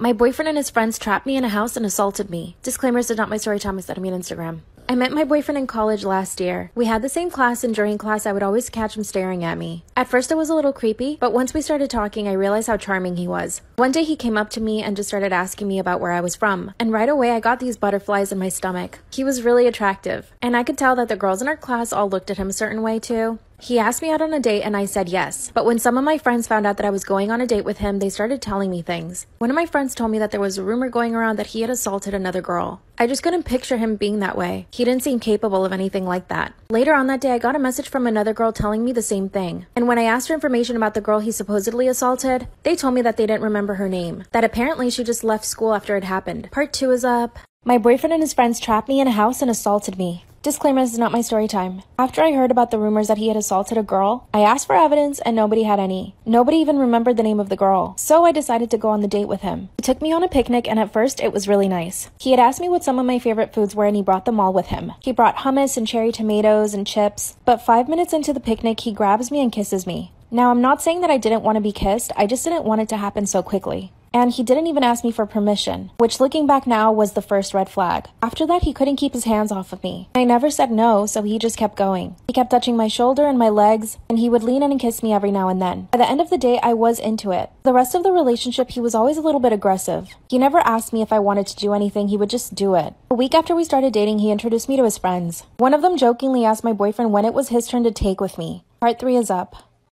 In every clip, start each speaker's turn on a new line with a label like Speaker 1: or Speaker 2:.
Speaker 1: My boyfriend and his friends trapped me in a house and assaulted me. Disclaimers is not my story time, it's on Instagram. I met my boyfriend in college last year. We had the same class, and during class I would always catch him staring at me. At first it was a little creepy, but once we started talking I realized how charming he was. One day he came up to me and just started asking me about where I was from, and right away I got these butterflies in my stomach. He was really attractive, and I could tell that the girls in our class all looked at him a certain way too. He asked me out on a date and I said yes, but when some of my friends found out that I was going on a date with him, they started telling me things. One of my friends told me that there was a rumor going around that he had assaulted another girl. I just couldn't picture him being that way. He didn't seem capable of anything like that. Later on that day, I got a message from another girl telling me the same thing. And when I asked for information about the girl he supposedly assaulted, they told me that they didn't remember her name. That apparently she just left school after it happened. Part 2 is up. My boyfriend and his friends trapped me in a house and assaulted me. Disclaimer, this is not my story time. After I heard about the rumors that he had assaulted a girl, I asked for evidence and nobody had any. Nobody even remembered the name of the girl. So I decided to go on the date with him. He took me on a picnic and at first it was really nice. He had asked me what some of my favorite foods were and he brought them all with him. He brought hummus and cherry tomatoes and chips. But 5 minutes into the picnic, he grabs me and kisses me. Now, I'm not saying that I didn't want to be kissed, I just didn't want it to happen so quickly. And he didn't even ask me for permission, which looking back now was the first red flag. After that, he couldn't keep his hands off of me. I never said no, so he just kept going. He kept touching my shoulder and my legs, and he would lean in and kiss me every now and then. By the end of the day, I was into it. The rest of the relationship, he was always a little bit aggressive. He never asked me if I wanted to do anything, he would just do it. A week after we started dating, he introduced me to his friends. One of them jokingly asked my boyfriend when it was his turn to take with me. Part 3 is up.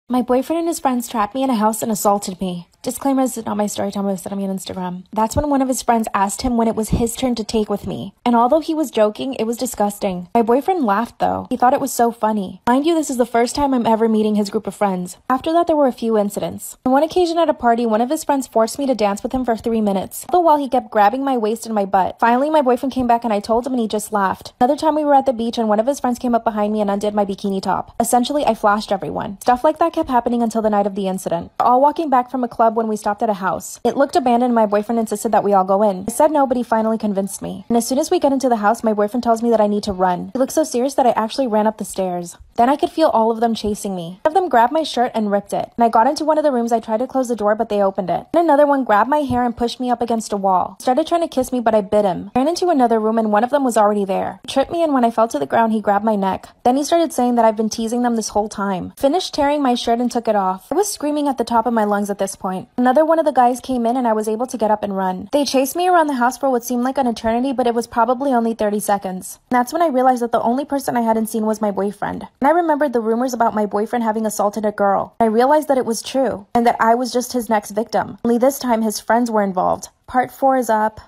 Speaker 1: My boyfriend and his friends trapped me in a house and assaulted me. Disclaimer, this is not my story time, it's on Instagram. That's when one of his friends asked him when it was his turn to take with me. And although he was joking, it was disgusting. My boyfriend laughed though. He thought it was so funny. Mind you, this is the first time I'm ever meeting his group of friends. After that, there were a few incidents. On one occasion at a party, one of his friends forced me to dance with him for 3 minutes. All the while he kept grabbing my waist and my butt. Finally, my boyfriend came back and I told him and he just laughed. Another time we were at the beach and one of his friends came up behind me and undid my bikini top. Essentially, I flashed everyone. Stuff like that kept happening until the night of the incident. We were all walking back from a club when we stopped at a house. It looked abandoned and my boyfriend insisted that we all go in. I said no, but he finally convinced me. And as soon as we get into the house, my boyfriend tells me that I need to run. He looked so serious that I actually ran up the stairs. Then I could feel all of them chasing me. One of them grabbed my shirt and ripped it. And I got into one of the rooms. I tried to close the door, but they opened it. And another one grabbed my hair and pushed me up against a wall. He started trying to kiss me, but I bit him. I ran into another room and one of them was already there. He tripped me and when I fell to the ground, he grabbed my neck. Then he started saying that I've been teasing them this whole time. Finished tearing my shirt and took it off. I was screaming at the top of my lungs at this point. Another one of the guys came in and I was able to get up and run. They chased me around the house for what seemed like an eternity, but it was probably only 30 seconds. And that's when I realized that the only person I hadn't seen was my boyfriend. And I remembered the rumors about my boyfriend having assaulted a girl. I realized that it was true, and that I was just his next victim. Only this time his friends were involved. Part 4 is up.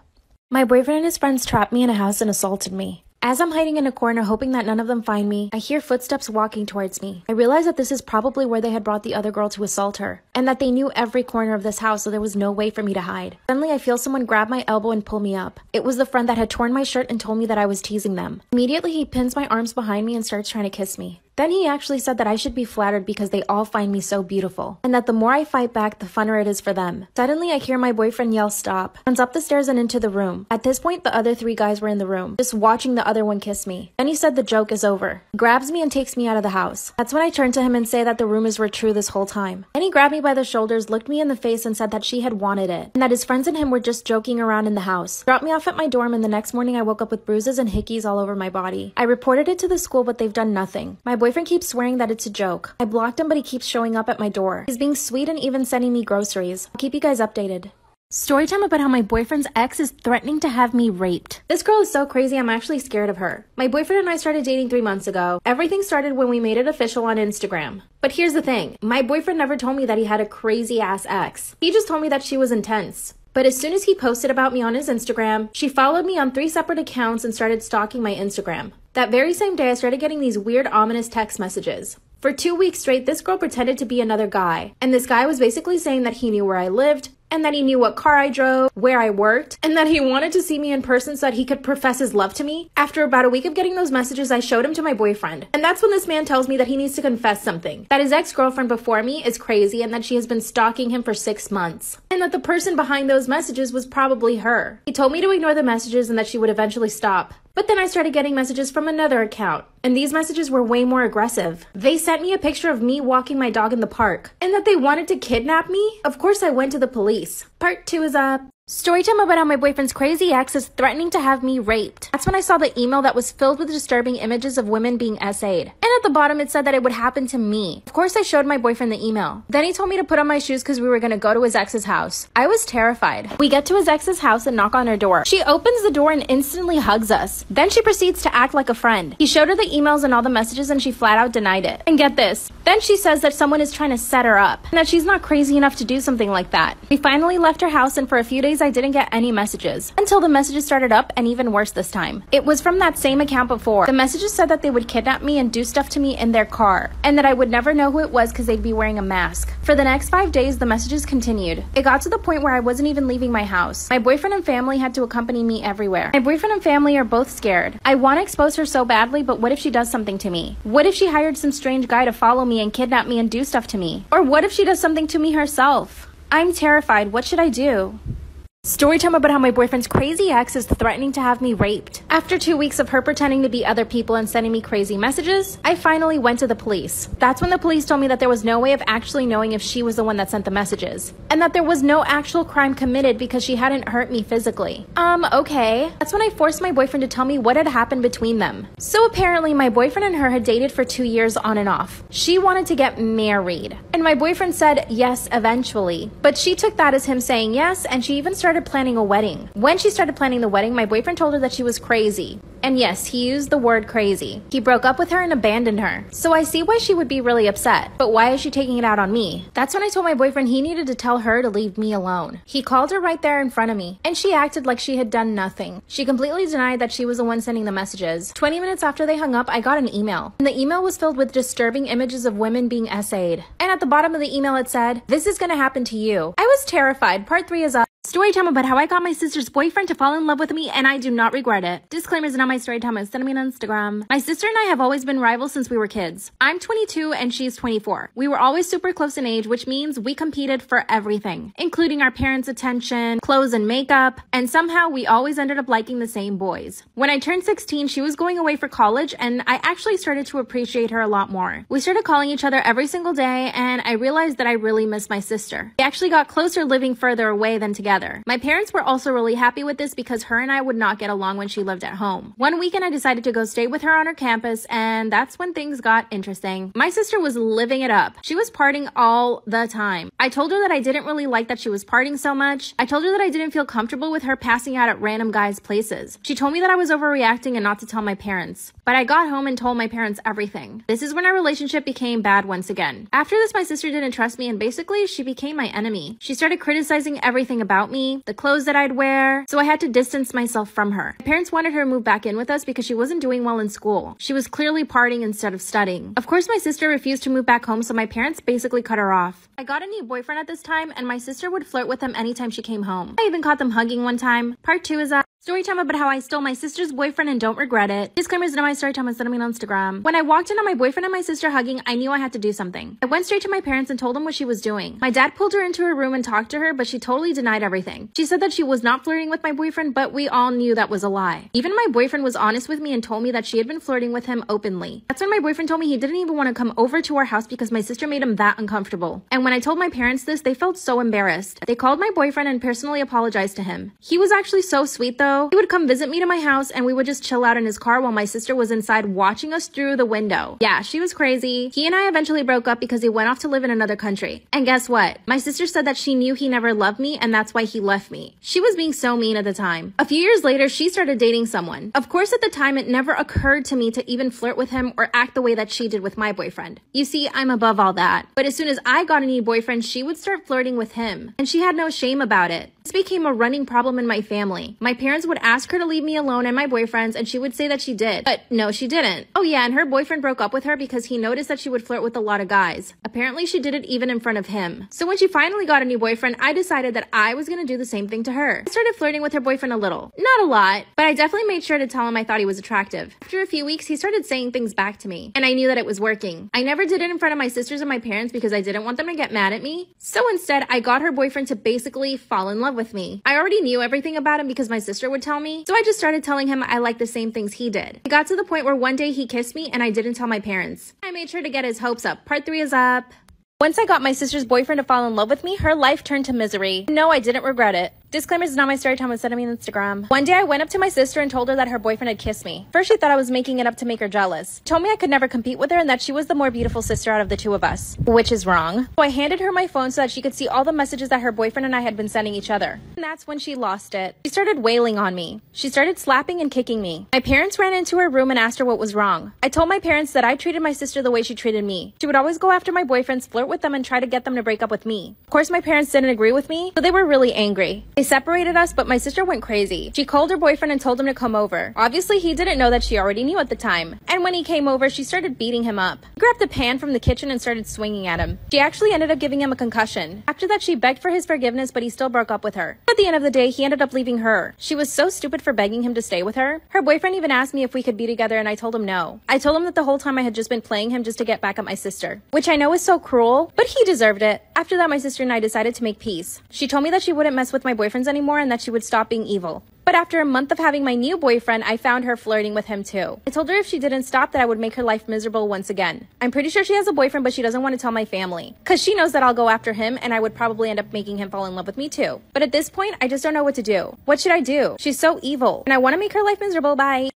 Speaker 1: My boyfriend and his friends trapped me in a house and assaulted me. As I'm hiding in a corner hoping that none of them find me, I hear footsteps walking towards me. I realize that this is probably where they had brought the other girl to assault her, and that they knew every corner of this house, so there was no way for me to hide. Suddenly, I feel someone grab my elbow and pull me up. It was the friend that had torn my shirt and told me that I was teasing them. Immediately, he pins my arms behind me and starts trying to kiss me. Then he actually said that I should be flattered because they all find me so beautiful, and that the more I fight back, the funner it is for them. Suddenly, I hear my boyfriend yell stop, runs up the stairs and into the room. At this point, the other 3 guys were in the room, just watching the other one kiss me. Then he said the joke is over. He grabs me and takes me out of the house. That's when I turn to him and say that the rumors were true this whole time. Then he grabbed me by the shoulders, looked me in the face and said that she had wanted it, and that his friends and him were just joking around in the house. Dropped me off at my dorm and the next morning I woke up with bruises and hickeys all over my body. I reported it to the school, but they've done nothing. My boyfriend keeps swearing that it's a joke. I blocked him, but he keeps showing up at my door. He's being sweet and even sending me groceries. I'll keep you guys updated. Story time about how my boyfriend's ex is threatening to have me raped. This girl is so crazy, I'm actually scared of her. My boyfriend and I started dating 3 months ago. Everything started when we made it official on Instagram. But here's the thing, my boyfriend never told me that he had a crazy ass ex. He just told me that she was intense. But as soon as he posted about me on his Instagram, she followed me on 3 separate accounts and started stalking my Instagram. That very same day, I started getting these weird, ominous text messages. For 2 weeks straight, this girl pretended to be another guy. And this guy was basically saying that he knew where I lived, and that he knew what car I drove, where I worked, and that he wanted to see me in person so that he could profess his love to me. After about a week of getting those messages, I showed him to my boyfriend. And that's when this man tells me that he needs to confess something. That his ex-girlfriend before me is crazy and that she has been stalking him for 6 months. And that the person behind those messages was probably her. He told me to ignore the messages and that she would eventually stop. But then I started getting messages from another account, and these messages were way more aggressive. They sent me a picture of me walking my dog in the park, and that they wanted to kidnap me. Of course I went to the police. Part 2 is up. Storytime about how my boyfriend's crazy ex is threatening to have me raped. That's when I saw the email that was filled with disturbing images of women being SA'd. And at the bottom it said that it would happen to me. Of course I showed my boyfriend the email. Then he told me to put on my shoes because we were gonna go to his ex's house. I was terrified. We get to his ex's house and knock on her door. She opens the door and instantly hugs us. Then she proceeds to act like a friend. He showed her the emails and all the messages and she flat out denied it. And get this. Then she says that someone is trying to set her up and that she's not crazy enough to do something like that. We finally left her house and for a few days I didn't get any messages until the messages started up, and even worse this time. It was from that same account before. The messages said that they would kidnap me and do stuff to me in their car and that I would never know who it was because they'd be wearing a mask. For the next 5 days, the messages continued. It got to the point where I wasn't even leaving my house. My boyfriend and family had to accompany me everywhere. My boyfriend and family are both scared. I want to expose her so badly, but what if she does something to me? What if she hired some strange guy to follow me and kidnap me and do stuff to me? Or what if she does something to me herself? I'm terrified. What should I do? Storytime about how my boyfriend's crazy ex is threatening to have me raped. After 2 weeks of her pretending to be other people and sending me crazy messages, I finally went to the police. That's when the police told me that there was no way of actually knowing if she was the one that sent the messages, and that there was no actual crime committed because she hadn't hurt me physically. Okay. That's when I forced my boyfriend to tell me what had happened between them. So apparently my boyfriend and her had dated for 2 years on and off. She wanted to get married, and my boyfriend said yes eventually, but she took that as him saying yes, and she even started planning a wedding. When she started planning the wedding, my boyfriend told her that she was crazy. And yes, he used the word crazy. He broke up with her and abandoned her. So I see why she would be really upset. But why is she taking it out on me? That's when I told my boyfriend he needed to tell her to leave me alone. He called her right there in front of me, and she acted like she had done nothing. She completely denied that she was the one sending the messages. 20 minutes after they hung up, I got an email. And the email was filled with disturbing images of women being SA'd. And at the bottom of the email it said, "This is gonna happen to you." I was terrified. Part 3 is up. Storytime about how I got my sister's boyfriend to fall in love with me and I do not regret it. Disclaimers not my storytime, it's send me on Instagram. My sister and I have always been rivals since we were kids. I'm 22 and she's 24. We were always super close in age, which means we competed for everything, including our parents' attention, clothes and makeup, and somehow we always ended up liking the same boys. When I turned 16, she was going away for college and I actually started to appreciate her a lot more. We started calling each other every single day and I realized that I really miss my sister. We actually got closer living further away than together. My parents were also really happy with this because her and I would not get along when she lived at home. One weekend I decided to go stay with her on her campus, and that's when things got interesting. My sister was living it up. She was partying all the time. I told her that I didn't really like that she was partying so much. I told her that I didn't feel comfortable with her passing out at random guys' places. She told me that I was overreacting and not to tell my parents. But I got home and told my parents everything. This is when our relationship became bad once again. After this, my sister didn't trust me and basically she became my enemy. She started criticizing everything about me, the clothes that I'd wear, so I had to distance myself from her. My parents wanted her to move back in with us because she wasn't doing well in school. She was clearly partying instead of studying. Of course, my sister refused to move back home, so my parents basically cut her off. I got a new boyfriend at this time, and my sister would flirt with him anytime she came home. I even caught them hugging one time. Part 2 is Storytime about how I stole my sister's boyfriend and don't regret it. Disclaimers not my storytime, and send me on Instagram. When I walked in on my boyfriend and my sister hugging, I knew I had to do something. I went straight to my parents and told them what she was doing. My dad pulled her into her room and talked to her, but she totally denied everything. She said that she was not flirting with my boyfriend, but we all knew that was a lie. Even my boyfriend was honest with me and told me that she had been flirting with him openly. That's when my boyfriend told me he didn't even want to come over to our house because my sister made him that uncomfortable. And when I told my parents this, they felt so embarrassed. They called my boyfriend and personally apologized to him. He was actually so sweet though. He would come visit me to my house and we would just chill out in his car while my sister was inside watching us through the window. Yeah, she was crazy. He and I eventually broke up because he went off to live in another country. And guess what? My sister said that she knew he never loved me and that's why he left me. She was being so mean at the time. A few years later, she started dating someone. Of course, at the time, it never occurred to me to even flirt with him or act the way that she did with my boyfriend. You see, I'm above all that. But as soon as I got a new boyfriend, she would start flirting with him. And she had no shame about it. This became a running problem in my family. My parents would ask her to leave me alone and my boyfriends, and she would say that she did. But no, she didn't. Oh yeah, and her boyfriend broke up with her because he noticed that she would flirt with a lot of guys. Apparently, she did it even in front of him. So when she finally got a new boyfriend, I decided that I was gonna do the same thing to her. I started flirting with her boyfriend a little. Not a lot, but I definitely made sure to tell him I thought he was attractive. After a few weeks, he started saying things back to me, and I knew that it was working. I never did it in front of my sisters and my parents because I didn't want them to get mad at me. So instead, I got her boyfriend to basically fall in love with me. I already knew everything about him because my sister would tell me, so I just started telling him I liked the same things he did. It got to the point where one day he kissed me and I didn't tell my parents. I made sure to get his hopes up. Part 3 is up. Once I got my sister's boyfriend to fall in love with me, her life turned to misery. No, I didn't regret it. Disclaimer, is not my story time, was sent to me on Instagram. One day I went up to my sister and told her that her boyfriend had kissed me. First she thought I was making it up to make her jealous. Told me I could never compete with her and that she was the more beautiful sister out of the two of us. Which is wrong. So I handed her my phone so that she could see all the messages that her boyfriend and I had been sending each other. And that's when she lost it. She started wailing on me. She started slapping and kicking me. My parents ran into her room and asked her what was wrong. I told my parents that I treated my sister the way she treated me. She would always go after my boyfriends, flirt with them, and try to get them to break up with me. Of course, my parents didn't agree with me, so they were really angry. They separated us, but my sister went crazy. She called her boyfriend and told him to come over. Obviously, he didn't know that she already knew at the time. And when he came over, she started beating him up. He grabbed a pan from the kitchen and started swinging at him. She actually ended up giving him a concussion. After that, she begged for his forgiveness, but he still broke up with her. At the end of the day, he ended up leaving her. She was so stupid for begging him to stay with her. Her boyfriend even asked me if we could be together, and I told him no. I told him that the whole time I had just been playing him just to get back at my sister. Which I know is so cruel, but he deserved it. After that, my sister and I decided to make peace. She told me that she wouldn't mess with my boyfriends anymore and that she would stop being evil. But after a month of having my new boyfriend, I found her flirting with him too. I told her if she didn't stop that I would make her life miserable once again. I'm pretty sure she has a boyfriend, but she doesn't want to tell my family. Cause she knows that I'll go after him and I would probably end up making him fall in love with me too. But at this point, I just don't know what to do. What should I do? She's so evil and I want to make her life miserable. Bye.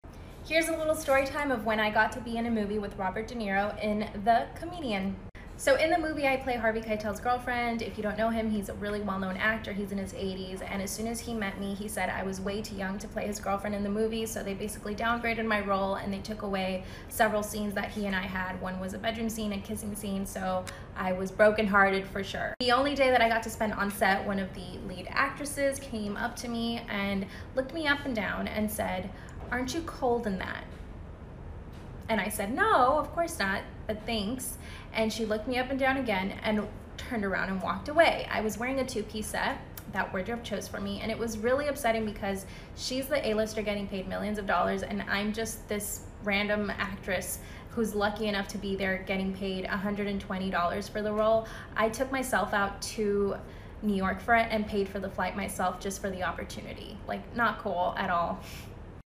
Speaker 1: Here's a little story time of when I got to be in a movie with Robert De Niro in The Comedian. So in the movie, I play Harvey Keitel's girlfriend. If you don't know him, he's a really well-known actor. He's in his 80s. And as soon as he met me, he said I was way too young to play his girlfriend in the movie. So they basically downgraded my role and they took away several scenes that he and I had. One was a bedroom scene and kissing scene. So I was brokenhearted for sure. The only day that I got to spend on set, one of the lead actresses came up to me and looked me up and down and said, "Aren't you cold in that?" And I said, "No, of course not, but thanks." And she looked me up and down again and turned around and walked away. I was wearing a two-piece set that wardrobe chose for me, and it was really upsetting because she's the A-lister getting paid millions of dollars, and I'm just this random actress who's lucky enough to be there getting paid $120 for the role. I took myself out to New York for it and paid for the flight myself just for the opportunity. Like, not cool at all.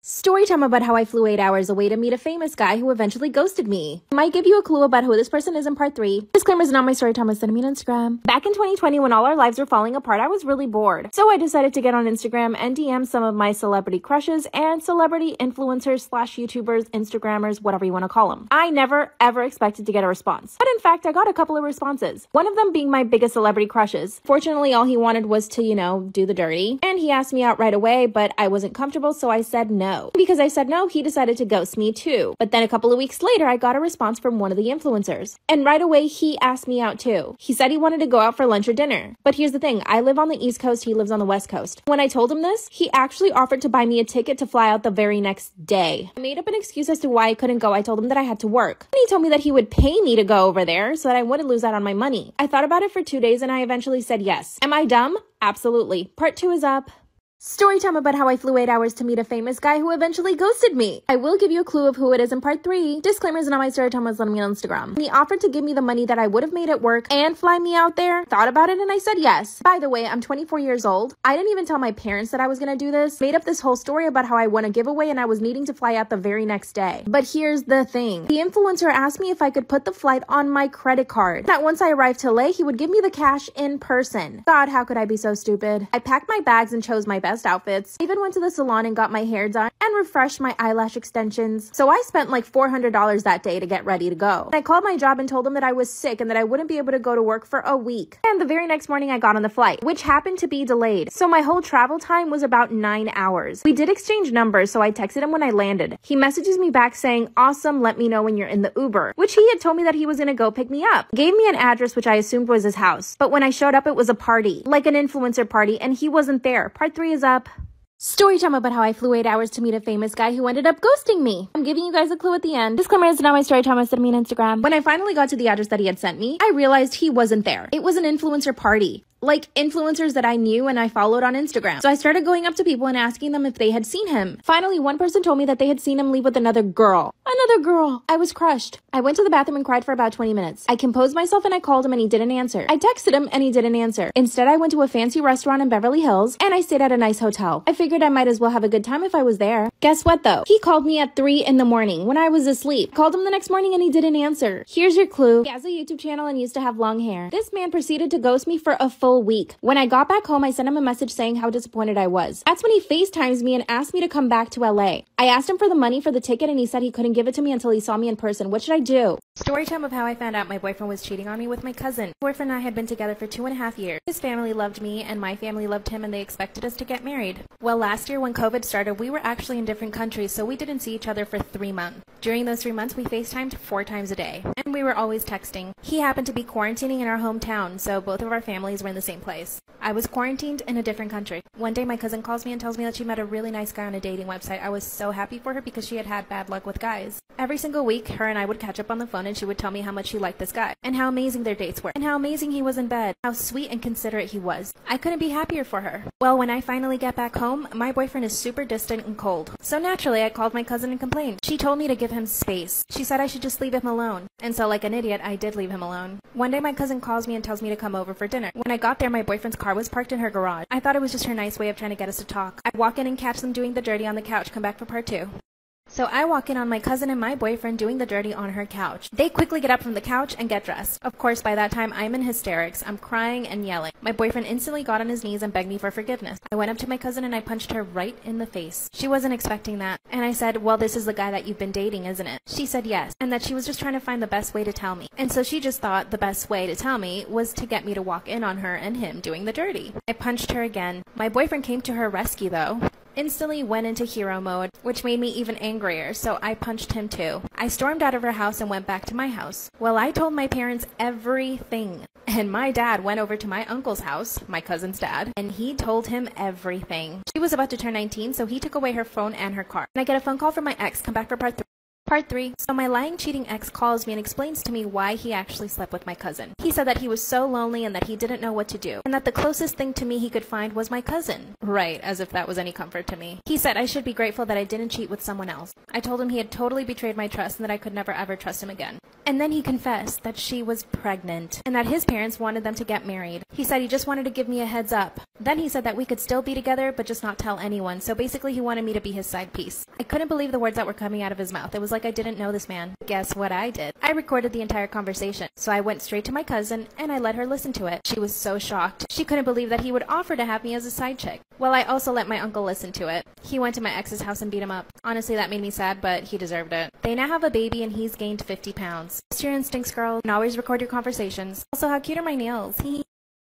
Speaker 1: Story time about how I flew 8 hours away to meet a famous guy who eventually ghosted me. I might give you a clue about who this person is in part 3. Disclaimer, is not my story time, was sent to me on Instagram. Back in 2020, when all our lives were falling apart, I was really bored. So I decided to get on Instagram and DM some of my celebrity crushes and celebrity influencers / YouTubers, Instagrammers, whatever you want to call them. I never ever expected to get a response. But in fact, I got a couple of responses. One of them being my biggest celebrity crushes. Fortunately, all he wanted was to, do the dirty. And he asked me out right away, but I wasn't comfortable, so I said no. Because I said no, he decided to ghost me too. But then a couple of weeks later, I got a response from one of the influencers. And right away, he asked me out too. He said he wanted to go out for lunch or dinner. But here's the thing, I live on the East Coast, he lives on the West Coast. When I told him this, he actually offered to buy me a ticket to fly out the very next day. I made up an excuse as to why I couldn't go. I told him that I had to work. And he told me that he would pay me to go over there so that I wouldn't lose out on my money. I thought about it for 2 days and I eventually said yes. Am I dumb? Absolutely. Part 2 is up. Story time about how I flew 8 hours to meet a famous guy who eventually ghosted me. I will give you a clue of who it is in part 3. Disclaimers, not my story time, was letting me on Instagram. He offered to give me the money that I would have made at work and fly me out there. Thought about it and I said yes. By the way, I'm 24 years old. I didn't even tell my parents that I was gonna do this. Made up this whole story about how I won a giveaway and I was needing to fly out the very next day. But here's the thing. The influencer asked me if I could put the flight on my credit card. That once I arrived to LA, he would give me the cash in person. God, how could I be so stupid? I packed my bags and chose my best outfits. I even went to the salon and got my hair done and refreshed my eyelash extensions. So I spent like $400 that day to get ready to go. And I called my job and told them that I was sick and that I wouldn't be able to go to work for a week. And the very next morning I got on the flight, which happened to be delayed. So my whole travel time was about 9 hours. We did exchange numbers, so I texted him when I landed. He messages me back saying, "Awesome, let me know when you're in the Uber," which he had told me that he was gonna go pick me up. Gave me an address which I assumed was his house. But when I showed up, it was a party, like an influencer party, and he wasn't there. Part 3 is up. Story time about how I flew 8 hours to meet a famous guy who ended up ghosting me. I'm giving you guys a clue at the end. Disclaimer, is not my story time, I sent me on Instagram. When I finally got to the address that he had sent me, I realized he wasn't there. It was an influencer party. Like influencers that I knew and I followed on Instagram. So I started going up to people and asking them if they had seen him. Finally, one person told me that they had seen him leave with another girl. Another girl. I was crushed. I went to the bathroom and cried for about 20 minutes. I composed myself and I called him and he didn't answer. I texted him and he didn't answer. Instead, I went to a fancy restaurant in Beverly Hills and I stayed at a nice hotel. I figured I might as well have a good time if I was there. Guess what though? He called me at 3 in the morning when I was asleep. Called him the next morning and he didn't answer. Here's your clue. He has a YouTube channel and used to have long hair. This man proceeded to ghost me for a full week. When I got back home, I sent him a message saying how disappointed I was. That's when he FaceTimes me and asked me to come back to LA. I asked him for the money for the ticket and he said he couldn't give it to me until he saw me in person. What should I do? Story time of how I found out my boyfriend was cheating on me with my cousin. My boyfriend and I had been together for 2.5 years. His family loved me and my family loved him and they expected us to get married. Well, last year when COVID started, we were actually in different countries, so we didn't see each other for 3 months. During those 3 months, we FaceTimed 4 times a day, and we were always texting. He happened to be quarantining in our hometown, so both of our families were in the same place. I was quarantined in a different country. One day, my cousin calls me and tells me that she met a really nice guy on a dating website. I was so happy for her because she had had bad luck with guys. Every single week, her and I would catch up on the phone and she would tell me how much she liked this guy, and how amazing their dates were, and how amazing he was in bed, how sweet and considerate he was. I couldn't be happier for her. Well, when I finally get back home, my boyfriend is super distant and cold. So naturally, I called my cousin and complained. She told me to give him space. She said I should just leave him alone. And so like an idiot, I did leave him alone. One day my cousin calls me and tells me to come over for dinner. When I got there, my boyfriend's car was parked in her garage. I thought it was just her nice way of trying to get us to talk. I walk in and catch them doing the dirty on the couch. Come back for part 2. So I walk in on my cousin and my boyfriend doing the dirty on her couch. They quickly get up from the couch and get dressed. Of course, by that time, I'm in hysterics. I'm crying and yelling. My boyfriend instantly got on his knees and begged me for forgiveness. I went up to my cousin and I punched her right in the face. She wasn't expecting that. And I said, well, this is the guy that you've been dating, isn't it? She said yes, and that she was just trying to find the best way to tell me. And so she just thought the best way to tell me was to get me to walk in on her and him doing the dirty. I punched her again. My boyfriend came to her rescue though. Instantly went into hero mode, which made me even angrier, so I punched him too. I stormed out of her house and went back to my house. Well, I told my parents everything. And my dad went over to my uncle's house, my cousin's dad, and he told him everything. She was about to turn 19, so he took away her phone and her car. And I get a phone call from my ex, come back for part 3. Part 3. So my lying, cheating ex calls me and explains to me why he actually slept with my cousin. He said that he was so lonely and that he didn't know what to do, and that the closest thing to me he could find was my cousin. Right, as if that was any comfort to me. He said I should be grateful that I didn't cheat with someone else. I told him he had totally betrayed my trust and that I could never ever trust him again. And then he confessed that she was pregnant, and that his parents wanted them to get married. He said he just wanted to give me a heads up. Then he said that we could still be together, but just not tell anyone, so basically he wanted me to be his side piece. I couldn't believe the words that were coming out of his mouth. It was like I didn't know this man. Guess what I did? I recorded the entire conversation. So I went straight to my cousin and I let her listen to it. She was so shocked. She couldn't believe that he would offer to have me as a side chick. Well, I also let my uncle listen to it. He went to my ex's house and beat him up. Honestly, that made me sad, but he deserved it. They now have a baby and he's gained 50 pounds. Trust your instincts, girl, and always record your conversations. Also, how cute are my nails?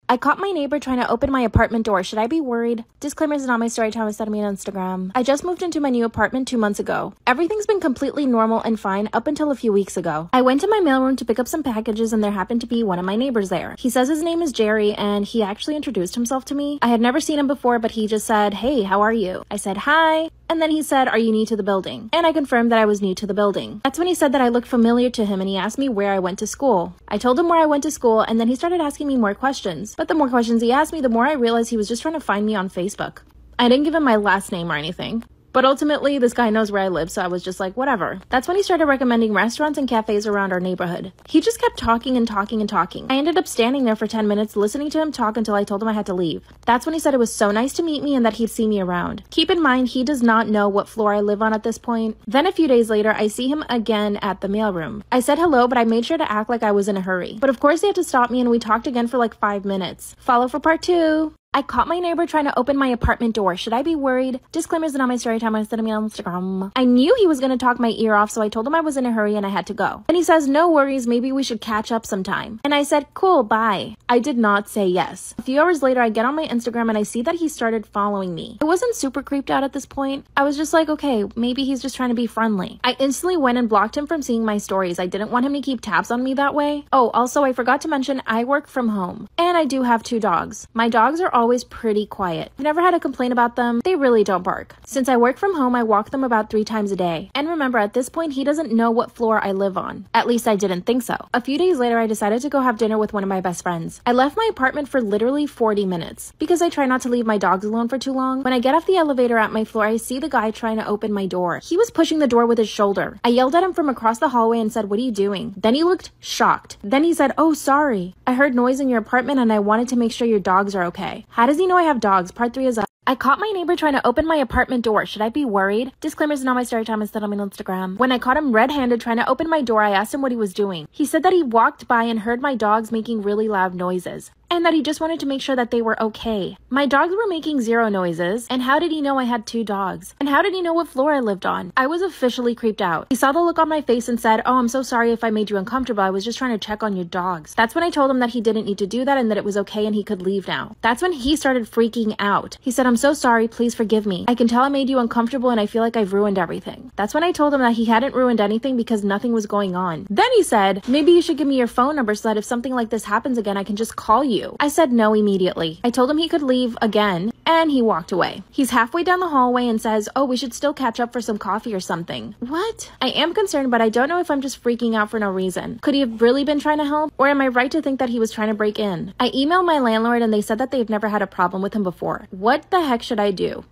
Speaker 1: I caught my neighbor trying to open my apartment door. Should I be worried? Disclaimer is not my story time. Instead of me on Instagram. I just moved into my new apartment 2 months ago. Everything's been completely normal and fine up until a few weeks ago. I went to my mailroom to pick up some packages and there happened to be one of my neighbors there. He says his name is Jerry and he actually introduced himself to me. I had never seen him before, but he just said, "Hey, how are you?" I said, "Hi." And then he said, "Are you new to the building?" And I confirmed that I was new to the building. That's when he said that I looked familiar to him and he asked me where I went to school. I told him where I went to school and then he started asking me more questions. But the more questions he asked me, the more I realized he was just trying to find me on Facebook. I didn't give him my last name or anything. But ultimately, this guy knows where I live, so I was just like, whatever. That's when he started recommending restaurants and cafes around our neighborhood. He just kept talking and talking and talking. I ended up standing there for 10 minutes listening to him talk until I told him I had to leave. That's when he said it was so nice to meet me and that he'd see me around. Keep in mind, he does not know what floor I live on at this point. Then a few days later, I see him again at the mailroom. I said hello, but I made sure to act like I was in a hurry. But of course, he had to stop me and we talked again for like 5 minutes. Follow for part 2. I caught my neighbor trying to open my apartment door. Should I be worried? Disclaimers are not my story time. Instead of me on Instagram. I knew he was going to talk my ear off, so I told him I was in a hurry and I had to go. And he says, "No worries, maybe we should catch up sometime." And I said, "Cool, bye." I did not say yes. A few hours later, I get on my Instagram and I see that he started following me. I wasn't super creeped out at this point. I was just like, okay, maybe he's just trying to be friendly. I instantly went and blocked him from seeing my stories. I didn't want him to keep tabs on me that way. Oh, also, I forgot to mention I work from home. And I do have 2 dogs. My dogs are always pretty quiet. I've never had a complaint about them. They really don't bark. Since I work from home, I walk them about 3 times a day. And remember, at this point, he doesn't know what floor I live on. At least I didn't think so. A few days later, I decided to go have dinner with one of my best friends. I left my apartment for literally 40 minutes because I try not to leave my dogs alone for too long. When I get off the elevator at my floor, I see the guy trying to open my door. He was pushing the door with his shoulder. I yelled at him from across the hallway and said, "What are you doing?" Then he looked shocked. Then he said, "Oh, sorry. I heard noise in your apartment and I wanted to make sure your dogs are okay." How does he know I have dogs? Part 3 is up. I caught my neighbor trying to open my apartment door. Should I be worried? Disclaimers not my story time, instead on my Instagram. When I caught him red-handed trying to open my door, I asked him what he was doing. He said that he walked by and heard my dogs making really loud noises, and that he just wanted to make sure that they were okay. My dogs were making zero noises, and how did he know I had 2 dogs? And how did he know what floor I lived on? I was officially creeped out. He saw the look on my face and said, "Oh, I'm so sorry if I made you uncomfortable. I was just trying to check on your dogs." That's when I told him that he didn't need to do that and that it was okay and he could leave now. That's when he started freaking out. He said, "I'm so sorry, please forgive me. I can tell I made you uncomfortable and I feel like I've ruined everything." That's when I told him that he hadn't ruined anything because nothing was going on. Then he said, "Maybe you should give me your phone number so that if something like this happens again, I can just call you." I said no immediately. I told him he could leave again, and he walked away. He's halfway down the hallway and says, "Oh, we should still catch up for some coffee or something." What? I am concerned, but I don't know if I'm just freaking out for no reason. Could he have really been trying to help? Or am I right to think that he was trying to break in? I emailed my landlord and they said that they've never had a problem with him before. What the heck should I do?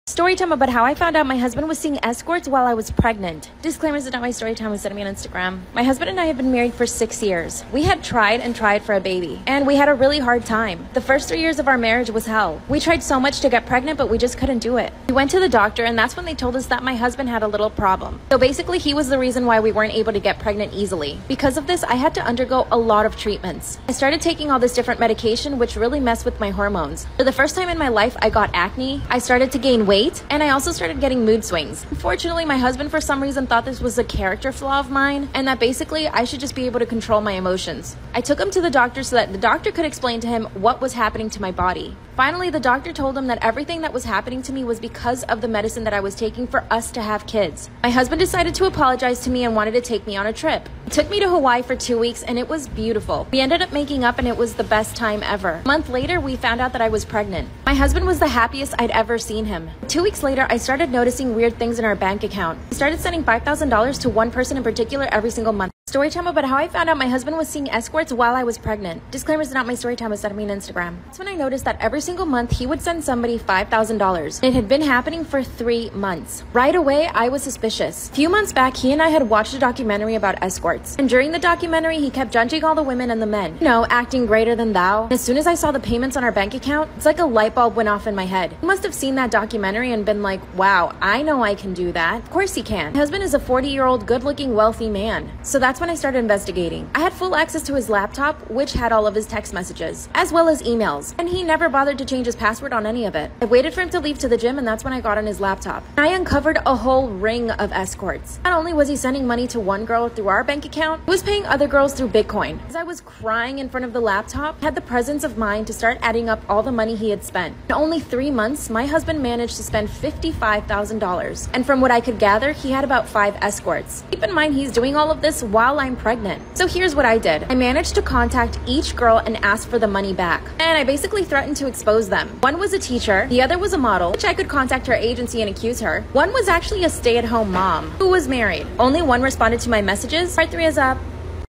Speaker 1: Story time about how I found out my husband was seeing escorts while I was pregnant. Disclaimers is not my story time, was sent me on Instagram. My husband and I have been married for 6 years. We had tried and tried for a baby, and we had a really hard time. The first 3 years of our marriage was hell. We tried so much to get pregnant, but we just couldn't do it. We went to the doctor, and that's when they told us that my husband had a little problem. So basically, he was the reason why we weren't able to get pregnant easily. Because of this, I had to undergo a lot of treatments. I started taking all this different medication, which really messed with my hormones. For the first time in my life, I got acne. I started to gain weight, and I also started getting mood swings. Unfortunately, my husband for some reason thought this was a character flaw of mine and that basically I should just be able to control my emotions. I took him to the doctor so that the doctor could explain to him what was happening to my body. Finally, the doctor told him that everything that was happening to me was because of the medicine that I was taking for us to have kids. My husband decided to apologize to me and wanted to take me on a trip. He took me to Hawaii for 2 weeks and it was beautiful. We ended up making up and it was the best time ever. A month later, we found out that I was pregnant. My husband was the happiest I'd ever seen him. 2 weeks later, I started noticing weird things in our bank account. We started sending $5,000 to one person in particular every single month. Story time about how I found out my husband was seeing escorts while I was pregnant. Disclaimers is not my story time, was sent me on Instagram. That's when I noticed that every single month he would send somebody $5,000. It had been happening for 3 months. Right away, I was suspicious. A few months back, he and I had watched a documentary about escorts. And during the documentary, he kept judging all the women and the men. You know, acting greater than thou. As soon as I saw the payments on our bank account, it's like a light bulb went off in my head. He must have seen that documentary and been like, wow, I know I can do that. Of course he can. My husband is a 40-year-old, good-looking, wealthy man. So that's when I started investigating. I had full access to his laptop, which had all of his text messages, as well as emails, and he never bothered to change his password on any of it. I waited for him to leave to the gym, and that's when I got on his laptop. I uncovered a whole ring of escorts. Not only was he sending money to one girl through our bank account, he was paying other girls through Bitcoin. As I was crying in front of the laptop, I had the presence of mind to start adding up all the money he had spent. In only 3 months, my husband managed to spend $55,000, and from what I could gather, he had about 5 escorts. Keep in mind, he's doing all of this while I'm pregnant. So here's what I did. I managed to contact each girl and ask for the money back. And I basically threatened to expose them. One was a teacher, the other was a model, which I could contact her agency and accuse her. One was actually a stay-at-home mom who was married. Only one responded to my messages. Part 3 is up.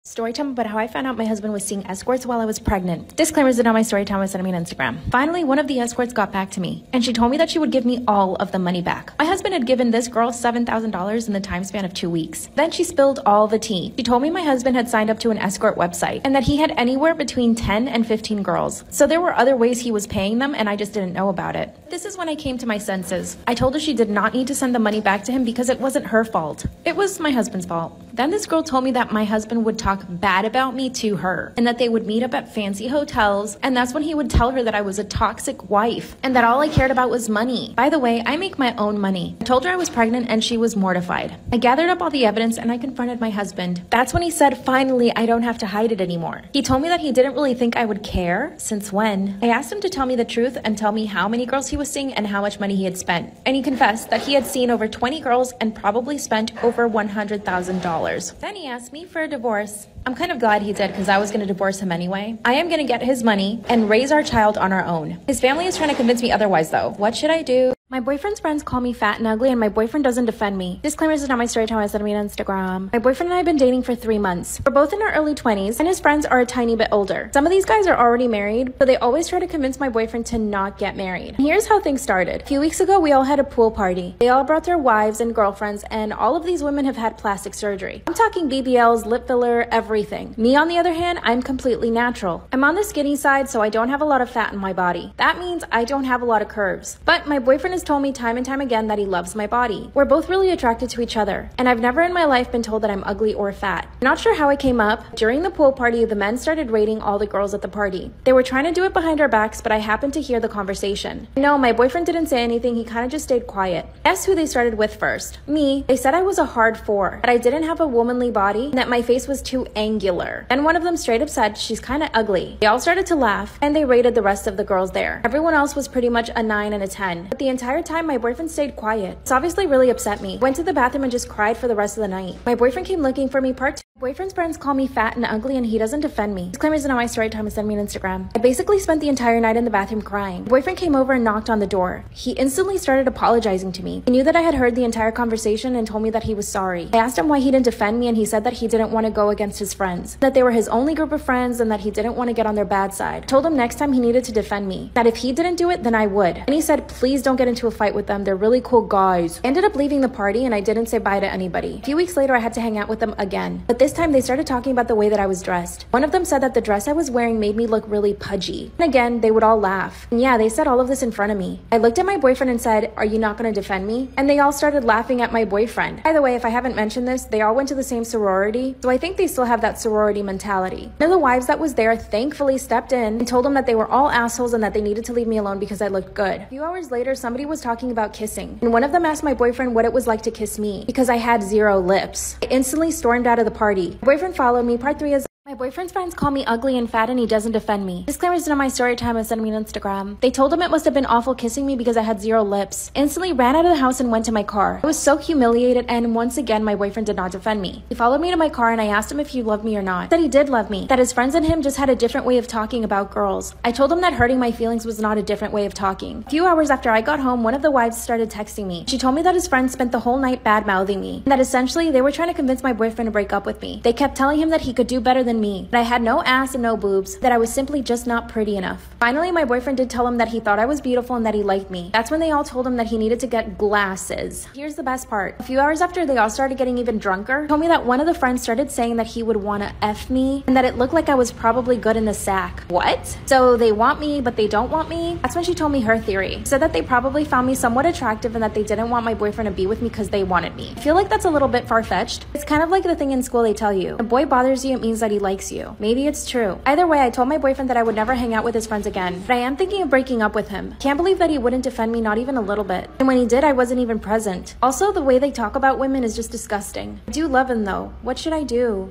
Speaker 1: Story time about how I found out my husband was seeing escorts while I was pregnant. Disclaimers are not my story time, was sent me on Instagram. Finally, one of the escorts got back to me, and she told me that she would give me all of the money back. My husband had given this girl $7,000 in the time span of 2 weeks. Then she spilled all the tea. She told me my husband had signed up to an escort website, and that he had anywhere between 10 and 15 girls. So there were other ways he was paying them, and I just didn't know about it. This is when I came to my senses. I told her she did not need to send the money back to him because it wasn't her fault. It was my husband's fault. Then this girl told me that my husband would talk bad about me to her, and that they would meet up at fancy hotels, and that's when he would tell her that I was a toxic wife, and that all I cared about was money. By the way, I make my own money. I told her I was pregnant, and she was mortified. I gathered up all the evidence, and I confronted my husband. That's when he said, finally, I don't have to hide it anymore. He told me that he didn't really think I would care. Since when? I asked him to tell me the truth and tell me how many girls he was seeing and how much money he had spent. And he confessed that he had seen over 20 girls and probably spent over $100,000. Then he asked me for a divorce. I'm kind of glad he did because I was going to divorce him anyway. I am going to get his money and raise our child on our own. His family is trying to convince me otherwise though. What should I do? My boyfriend's friends call me fat and ugly, and my boyfriend doesn't defend me. Disclaimers is not my story time, I sent me on Instagram. My boyfriend and I have been dating for 3 months. We're both in our early 20s, and his friends are a tiny bit older. Some of these guys are already married, but they always try to convince my boyfriend to not get married. And here's how things started. A few weeks ago, we all had a pool party. They all brought their wives and girlfriends, and all of these women have had plastic surgery. I'm talking BBLs, lip filler, everything. everything. Me, on the other hand, I'm completely natural. I'm on the skinny side, so I don't have a lot of fat in my body. That means I don't have a lot of curves. But my boyfriend has told me time and time again that he loves my body. We're both really attracted to each other, and I've never in my life been told that I'm ugly or fat. I'm not sure how it came up. During the pool party, the men started rating all the girls at the party. They were trying to do it behind our backs, but I happened to hear the conversation. No, my boyfriend didn't say anything. He kind of just stayed quiet. Guess who they started with first? Me. They said I was a hard 4, that I didn't have a womanly body, and that my face was too angular. Then one of them straight up said she's kind of ugly. They all started to laugh, and they rated the rest of the girls there. Everyone else was pretty much a 9 and a 10. But the entire time, my boyfriend stayed quiet. It's obviously really upset me. Went to the bathroom and just cried for the rest of the night. My boyfriend came looking for me part 2. Boyfriend's friends call me fat and ugly, and he doesn't defend me. Disclaimers in my story time and send me an Instagram. I basically spent the entire night in the bathroom crying. Boyfriend came over and knocked on the door. He instantly started apologizing to me. He knew that I had heard the entire conversation and told me that he was sorry. I asked him why he didn't defend me, and he said that he didn't want to go against his friends, that they were his only group of friends, and that he didn't want to get on their bad side. I told him next time he needed to defend me, that if he didn't do it, then I would. And he said, please don't get into a fight with them. They're really cool guys. I ended up leaving the party, and I didn't say bye to anybody. A few weeks later, I had to hang out with them again. But this time, they started talking about the way that I was dressed. One of them said that the dress I was wearing made me look really pudgy. And again, they would all laugh. And yeah, they said all of this in front of me. I looked at my boyfriend and said, are you not going to defend me? And they all started laughing at my boyfriend. By the way, if I haven't mentioned this, they all went to the same sorority, so I think they still have that sorority mentality. One of the wives that was there thankfully stepped in and told them that they were all assholes and that they needed to leave me alone because I looked good. A few hours later, somebody was talking about kissing, and one of them asked my boyfriend what it was like to kiss me because I had 0 lips. I instantly stormed out of the party. My boyfriend followed me. Part 3 is my boyfriend's friends call me ugly and fat, and he doesn't defend me. Disclaimers in my story time and send me an Instagram. They told him it must have been awful kissing me because I had 0 lips. Instantly ran out of the house and went to my car. I was so humiliated, and once again my boyfriend did not defend me. He followed me to my car, and I asked him if he loved me or not. He said he did love me, that his friends and him just had a different way of talking about girls. I told him that hurting my feelings was not a different way of talking. A few hours after I got home, one of the wives started texting me. She told me that his friends spent the whole night bad-mouthing me, and that essentially they were trying to convince my boyfriend to break up with me. They kept telling him that he could do better than me, that I had no ass and no boobs, that I was simply just not pretty enough. Finally, my boyfriend did tell him that he thought I was beautiful and that he liked me. That's when they all told him that he needed to get glasses. Here's the best part. A few hours after they all started getting even drunker, told me that one of the friends started saying that he would want to F me and that it looked like I was probably good in the sack. What? So they want me, but they don't want me? That's when she told me her theory. Said that they probably found me somewhat attractive and that they didn't want my boyfriend to be with me because they wanted me. I feel like that's a little bit far-fetched. It's kind of like the thing in school they tell you. If a boy bothers you, it means that he likes you. Maybe it's true. Either way, I told my boyfriend that I would never hang out with his friends again, but I am thinking of breaking up with him. Can't believe that he wouldn't defend me, not even a little bit. And when he did, I wasn't even present. Also, the way they talk about women is just disgusting. I do love him though. What should I do?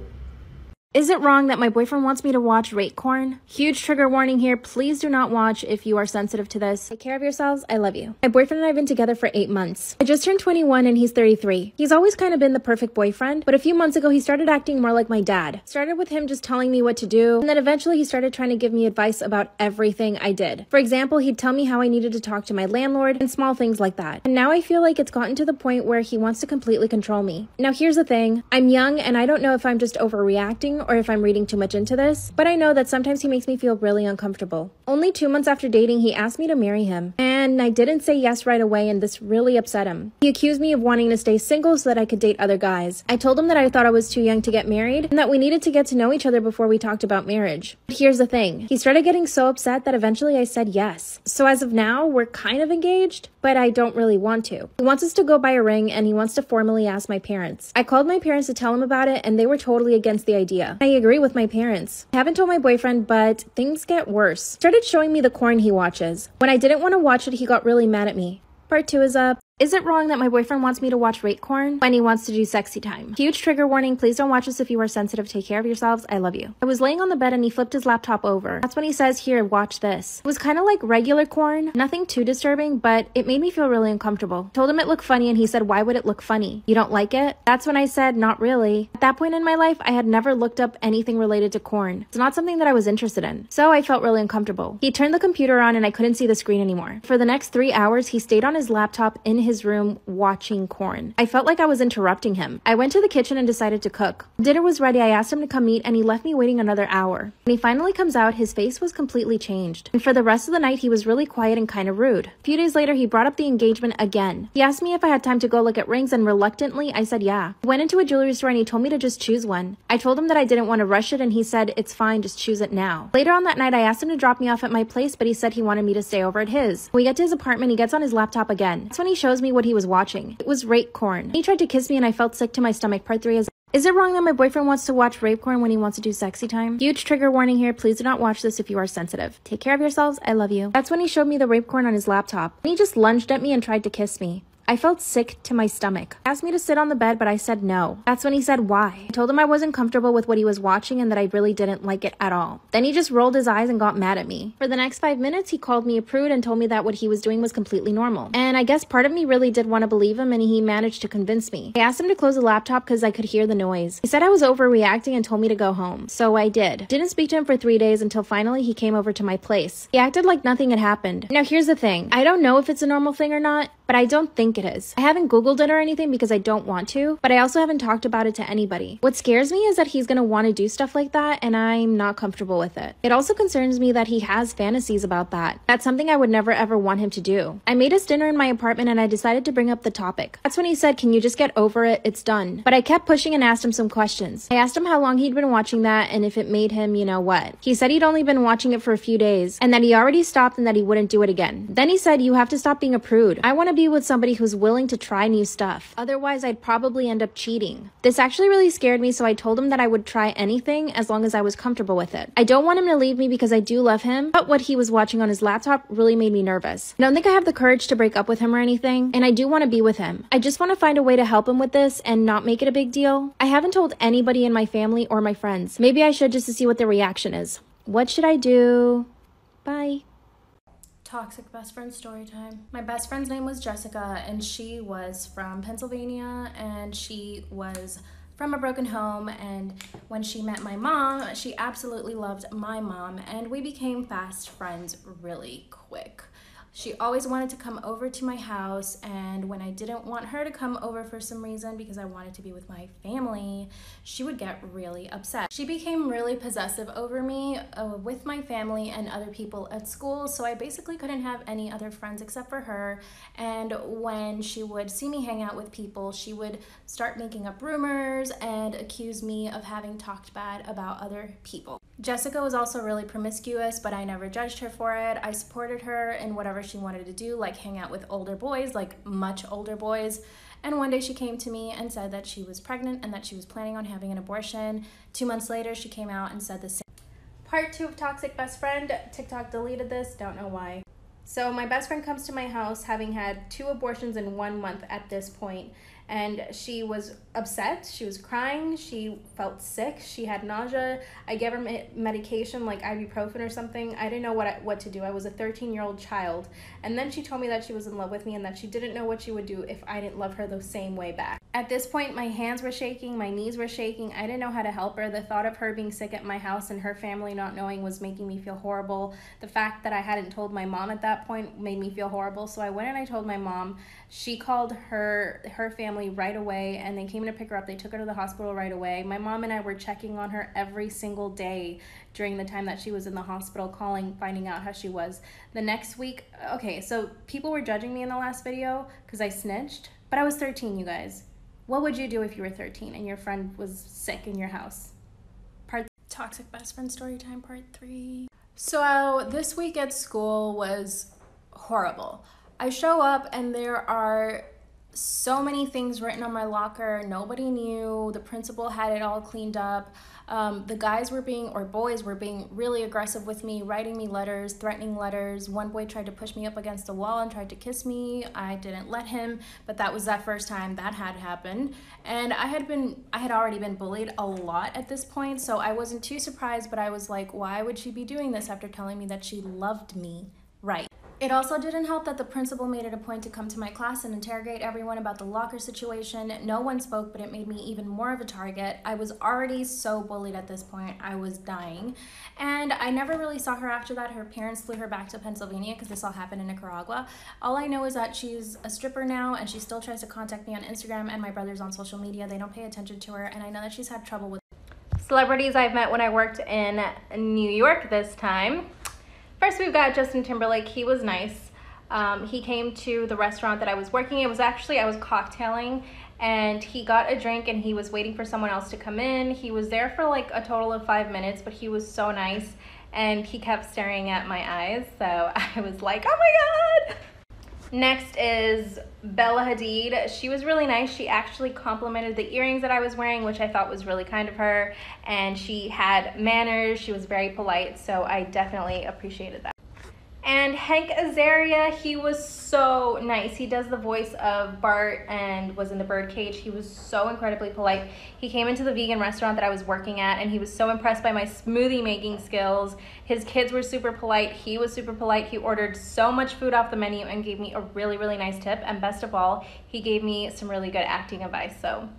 Speaker 1: Is it wrong that my boyfriend wants me to watch rape porn? Huge trigger warning here. Please do not watch if you are sensitive to this. Take care of yourselves. I love you. My boyfriend and I have been together for 8 months. I just turned 21 and he's 33. He's always kind of been the perfect boyfriend, but a few months ago he started acting more like my dad. Started with him just telling me what to do, and then eventually he started trying to give me advice about everything I did. For example, he'd tell me how I needed to talk to my landlord and small things like that. And now I feel like it's gotten to the point where he wants to completely control me. Now here's the thing. I'm young and I don't know if I'm just overreacting or if I'm reading too much into this, but I know that sometimes he makes me feel really uncomfortable. Only 2 months after dating, he asked me to marry him, and I didn't say yes right away, and this really upset him. He accused me of wanting to stay single so that I could date other guys. I told him that I thought I was too young to get married and that we needed to get to know each other before we talked about marriage. But here's the thing. He started getting so upset that eventually I said yes. So as of now, we're kind of engaged, but I don't really want to. He wants us to go buy a ring, and he wants to formally ask my parents. I called my parents to tell him about it, and they were totally against the idea. I agree with my parents. I haven't told my boyfriend, but things get worse. Started showing me the porn he watches. When I didn't want to watch it, he got really mad at me. Part 2 is up. Is it wrong that my boyfriend wants me to watch rape porn when he wants to do sexy time? Huge trigger warning. Please don't watch this if you are sensitive. Take care of yourselves. I love you. I was laying on the bed and he flipped his laptop over. That's when he says, here, watch this. It was kind of like regular porn. Nothing too disturbing, but it made me feel really uncomfortable. Told him it looked funny and he said, why would it look funny? You don't like it? That's when I said, not really. At that point in my life, I had never looked up anything related to porn. It's not something that I was interested in. So I felt really uncomfortable. He turned the computer on and I couldn't see the screen anymore. For the next 3 hours, he stayed on his laptop in his his room watching corn. I felt like I was interrupting him. I went to the kitchen and decided to cook. Dinner was ready. I asked him to come eat and he left me waiting another hour. When he finally comes out, his face was completely changed. And for the rest of the night, he was really quiet and kind of rude. A few days later, he brought up the engagement again. He asked me if I had time to go look at rings, and reluctantly, I said yeah. We went into a jewelry store and he told me to just choose one. I told him that I didn't want to rush it and he said, it's fine, just choose it now. Later on that night, I asked him to drop me off at my place, but he said he wanted me to stay over at his. When we get to his apartment, he gets on his laptop again. That's when he shows me what he was watching. It was rape corn. He tried to kiss me and I felt sick to my stomach. Part 3 is it wrong that my boyfriend wants to watch rape porn when he wants to do sexy time? Huge trigger warning here. Please do not watch this if you are sensitive. Take care of yourselves. I love you. That's when he showed me the rape porn on his laptop. And he just lunged at me and tried to kiss me. I felt sick to my stomach. He asked me to sit on the bed, but I said no. That's when he said why. I told him I wasn't comfortable with what he was watching and that I really didn't like it at all. Then he just rolled his eyes and got mad at me. For the next 5 minutes, he called me a prude and told me that what he was doing was completely normal. And I guess part of me really did want to believe him, and he managed to convince me. I asked him to close the laptop because I could hear the noise. He said I was overreacting and told me to go home. So I did. Didn't speak to him for 3 days until finally he came over to my place. He acted like nothing had happened. Now here's the thing. I don't know if it's a normal thing or not, but I don't think it is. I haven't Googled it or anything because I don't want to, but I also haven't talked about it to anybody. What scares me is that he's gonna want to do stuff like that and I'm not comfortable with it. It also concerns me that he has fantasies about that. That's something I would never ever want him to do. I made us dinner in my apartment and I decided to bring up the topic. That's when he said, can you just get over it? It's done. But I kept pushing and asked him some questions. I asked him how long he'd been watching that and if it made him, you know what. He said he'd only been watching it for a few days and that he already stopped and that he wouldn't do it again. Then he said, you have to stop being a prude. I want to be with somebody who's willing to try new stuff. Otherwise, I'd probably end up cheating. This actually really scared me, so I told him that I would try anything as long as I was comfortable with it. I don't want him to leave me because I do love him, but what he was watching on his laptop really made me nervous. I don't think I have the courage to break up with him or anything, and I do want to be with him. I just want to find a way to help him with this and not make it a big deal. I haven't told anybody in my family or my friends. Maybe I should just to see what their reaction is. What should I do? Bye.
Speaker 2: Toxic best friend story time. My best friend's name was Jessica and she was from Pennsylvania and she was from a broken home, and when she met my mom, she absolutely loved my mom and we became fast friends really quick. She always wanted to come over to my house, and when I didn't want her to come over for some reason because I wanted to be with my family, she would get really upset. She became really possessive over me with my family and other people at school, so I basically couldn't have any other friends except for her. And when she would see me hang out with people, she would start making up rumors and accuse me of having talked bad about other people. Jessica was also really promiscuous, but I never judged her for it. I supported her in whatever she wanted to do, like hang out with older boys, like much older boys. And one day she came to me and said that she was pregnant and that she was planning on having an abortion. 2 months later, she came out and said the same. Part 2 of Toxic Best Friend. TikTok deleted this, don't know why. So my best friend comes to my house having had 2 abortions in 1 month at this point. And she was upset, she was crying, she felt sick, she had nausea. I gave her medication like ibuprofen or something. I didn't know what to do. I was a 13-year-old child. And then she told me that she was in love with me and that she didn't know what she would do if I didn't love her the same way back. At this point, my hands were shaking, my knees were shaking. I didn't know how to help her. The thought of her being sick at my house and her family not knowing was making me feel horrible. The fact that I hadn't told my mom at that point made me feel horrible. So I went and I told my mom. She called her family right away and they came to pick her up. They took her to the hospital right away. My mom and I were checking on her every single day during the time that she was in the hospital, calling, finding out how she was. The next week, okay, so people were judging me in the last video because I snitched, but I was 13, you guys. What would you do if you were 13 and your friend was sick in your house? Toxic best friend story time, part 3. So this week at school was horrible. I show up and there are so many things written on my locker. Nobody knew. The principal had it all cleaned up. The guys were boys were being really aggressive with me, writing me letters, threatening letters. One boy tried to push me up against the wall and tried to kiss me. I didn't let him, but that was that first time that had happened. And I had already been bullied a lot at this point, so I wasn't too surprised, but I was like, why would she be doing this after telling me that she loved me? Right. It also didn't help that the principal made it a point to come to my class and interrogate everyone about the locker situation. No one spoke, but it made me even more of a target. I was already so bullied at this point. I was dying. And I never really saw her after that. Her parents flew her back to Pennsylvania because this all happened in Nicaragua. All I know is that she's a stripper now and she still tries to contact me on Instagram, and my brother's on social media. They don't pay attention to her, and I know that she's had trouble with
Speaker 3: celebrities I've met when I worked in New York this time. First, we've got Justin Timberlake. He was nice. He came to the restaurant that I was working. I was cocktailing, and he got a drink and he was waiting for someone else to come in. He was there for like a total of 5 minutes, but he was so nice and he kept staring at my eyes. So I was like, oh my God. Next is Bella Hadid. She was really nice. She actually complimented the earrings that I was wearing, which I thought was really kind of her. And she had manners. She was very polite. So I definitely appreciated that. And Hank Azaria, he was so nice. He does the voice of Bart and was in The Birdcage. He was so incredibly polite. He came into the vegan restaurant that I was working at, and he was so impressed by my smoothie making skills. His kids were super polite. He was super polite. He ordered so much food off the menu and gave me a really, really nice tip. And best of all, he gave me some really good acting advice. So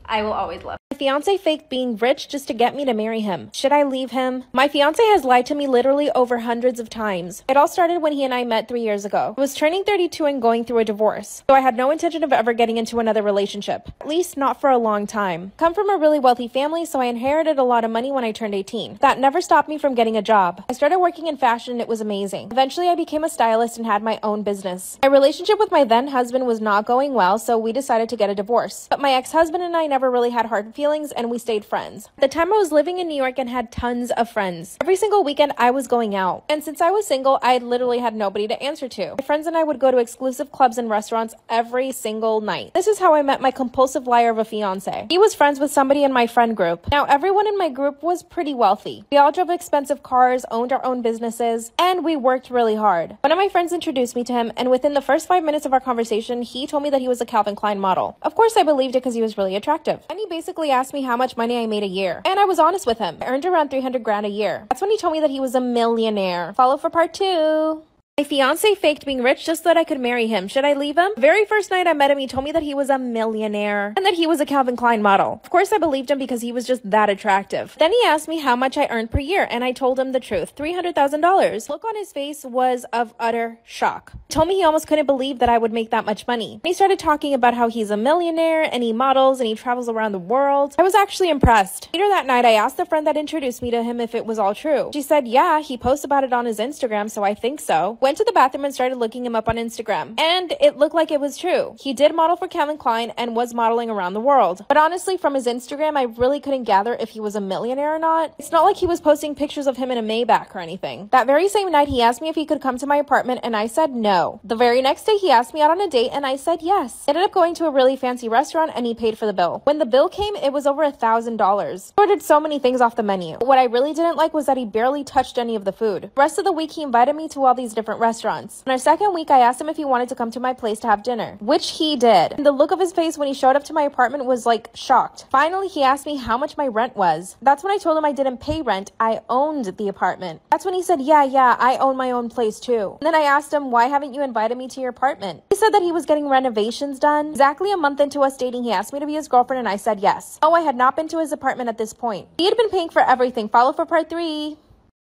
Speaker 3: I will always love him.
Speaker 1: My fiance faked being rich just to get me to marry him. Should I leave him? My fiance has lied to me literally over hundreds of times. It all started when he and I met 3 years ago. I was turning 32 and going through a divorce, so I had no intention of ever getting into another relationship, at least not for a long time. Come from a really wealthy family, so I inherited a lot of money when I turned 18. That never stopped me from getting a job. I started working in fashion and it was amazing. Eventually I became a stylist and had my own business. My relationship with my then husband was not going well, so we decided to get a divorce. But my ex-husband and I never really had hard feelings and we stayed friends. At the time I was living in New York and had tons of friends. Every single weekend I was going out. And since I was single, I literally had nobody to answer to. My friends and I would go to exclusive clubs and restaurants every single night. This is how I met my compulsive liar of a fiance. He was friends with somebody in my friend group. Now everyone in my group was pretty wealthy. We all drove expensive cars, owned our own businesses, and we worked really hard. One of my friends introduced me to him, and within the first 5 minutes of our conversation, he told me that he was a Calvin Klein model. Of course I believed it because he was really attractive. And he basically asked me how much money I made a year. And I was honest with him. I earned around 300 grand a year. That's when he told me that he was a millionaire. Follow for part 2. My fiance faked being rich just so that I could marry him. Should I leave him? The very first night I met him, he told me that he was a millionaire and that he was a Calvin Klein model. Of course, I believed him because he was just that attractive. Then he asked me how much I earned per year, and I told him the truth, $300,000. Look on his face was of utter shock. He told me he almost couldn't believe that I would make that much money. And he started talking about how he's a millionaire and he models and he travels around the world. I was actually impressed. Later that night, I asked the friend that introduced me to him if it was all true. She said, yeah, he posts about it on his Instagram, so I think so. Went to the bathroom and started looking him up on Instagram. And it looked like it was true. He did model for Calvin Klein and was modeling around the world. But honestly, from his Instagram, I really couldn't gather if he was a millionaire or not. It's not like he was posting pictures of him in a Maybach or anything. That very same night, he asked me if he could come to my apartment and I said no. The very next day, he asked me out on a date and I said yes. Ended up going to a really fancy restaurant and he paid for the bill. When the bill came, it was over $1,000. He ordered so many things off the menu. What I really didn't like was that he barely touched any of the food. The rest of the week, he invited me to all these different restaurants. On our second week, I asked him if he wanted to come to my place to have dinner, which he did. And the look of his face when he showed up to my apartment was like shocked. Finally, he asked me how much my rent was. That's when I told him I didn't pay rent. I owned the apartment. That's when he said, yeah, I own my own place too. And then I asked him, why haven't you invited me to your apartment? He said that he was getting renovations done. Exactly a month into us dating, he asked me to be his girlfriend and I said yes. Oh, I had not been to his apartment at this point. He had been paying for everything. Follow for part 3.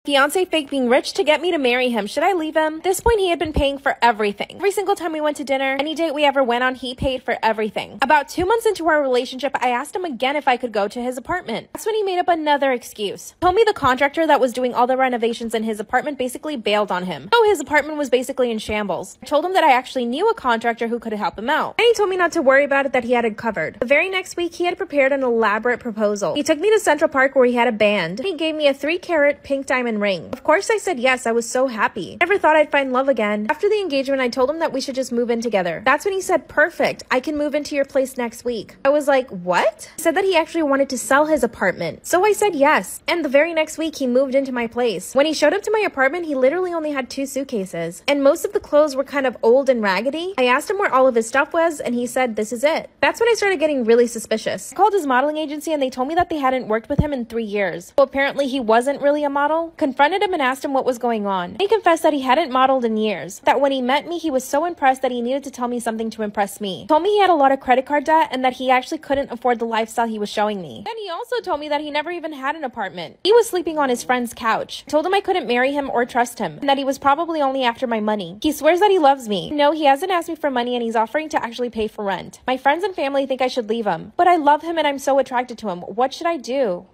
Speaker 1: Fiance faked being rich to get me to marry him. Should I leave him? At this point, he had been paying for everything. Every single time we went to dinner, any date we ever went on, he paid for everything. About 2 months into our relationship, I asked him again if I could go to his apartment. That's when he made up another excuse. He told me the contractor that was doing all the renovations in his apartment basically bailed on him. So his apartment was basically in shambles. I told him that I actually knew a contractor who could help him out. And he told me not to worry about it, that he had it covered. The very next week, he had prepared an elaborate proposal. He took me to Central Park where he had a band. He gave me a 3-carat pink diamond ring. Of course, I said yes. I was so happy. Never thought I'd find love again. After the engagement, I told him that we should just move in together. That's when he said, perfect. I can move into your place next week. I was like, what? He said that he actually wanted to sell his apartment. So I said yes. And the very next week, he moved into my place. When he showed up to my apartment, he literally only had 2 suitcases. And most of the clothes were kind of old and raggedy. I asked him where all of his stuff was, and he said, this is it. That's when I started getting really suspicious. I called his modeling agency, and they told me that they hadn't worked with him in 3 years. So apparently, he wasn't really a model, confronted him and asked him what was going on. He confessed that he hadn't modeled in years, that when he met me, he was so impressed that he needed to tell me something to impress me. He told me he had a lot of credit card debt and that he actually couldn't afford the lifestyle he was showing me. Then he also told me that he never even had an apartment. He was sleeping on his friend's couch. I told him I couldn't marry him or trust him, and that he was probably only after my money. He swears that he loves me. No, he hasn't asked me for money, and he's offering to actually pay for rent. My friends and family think I should leave him, but I love him and I'm so attracted to him. What should I do?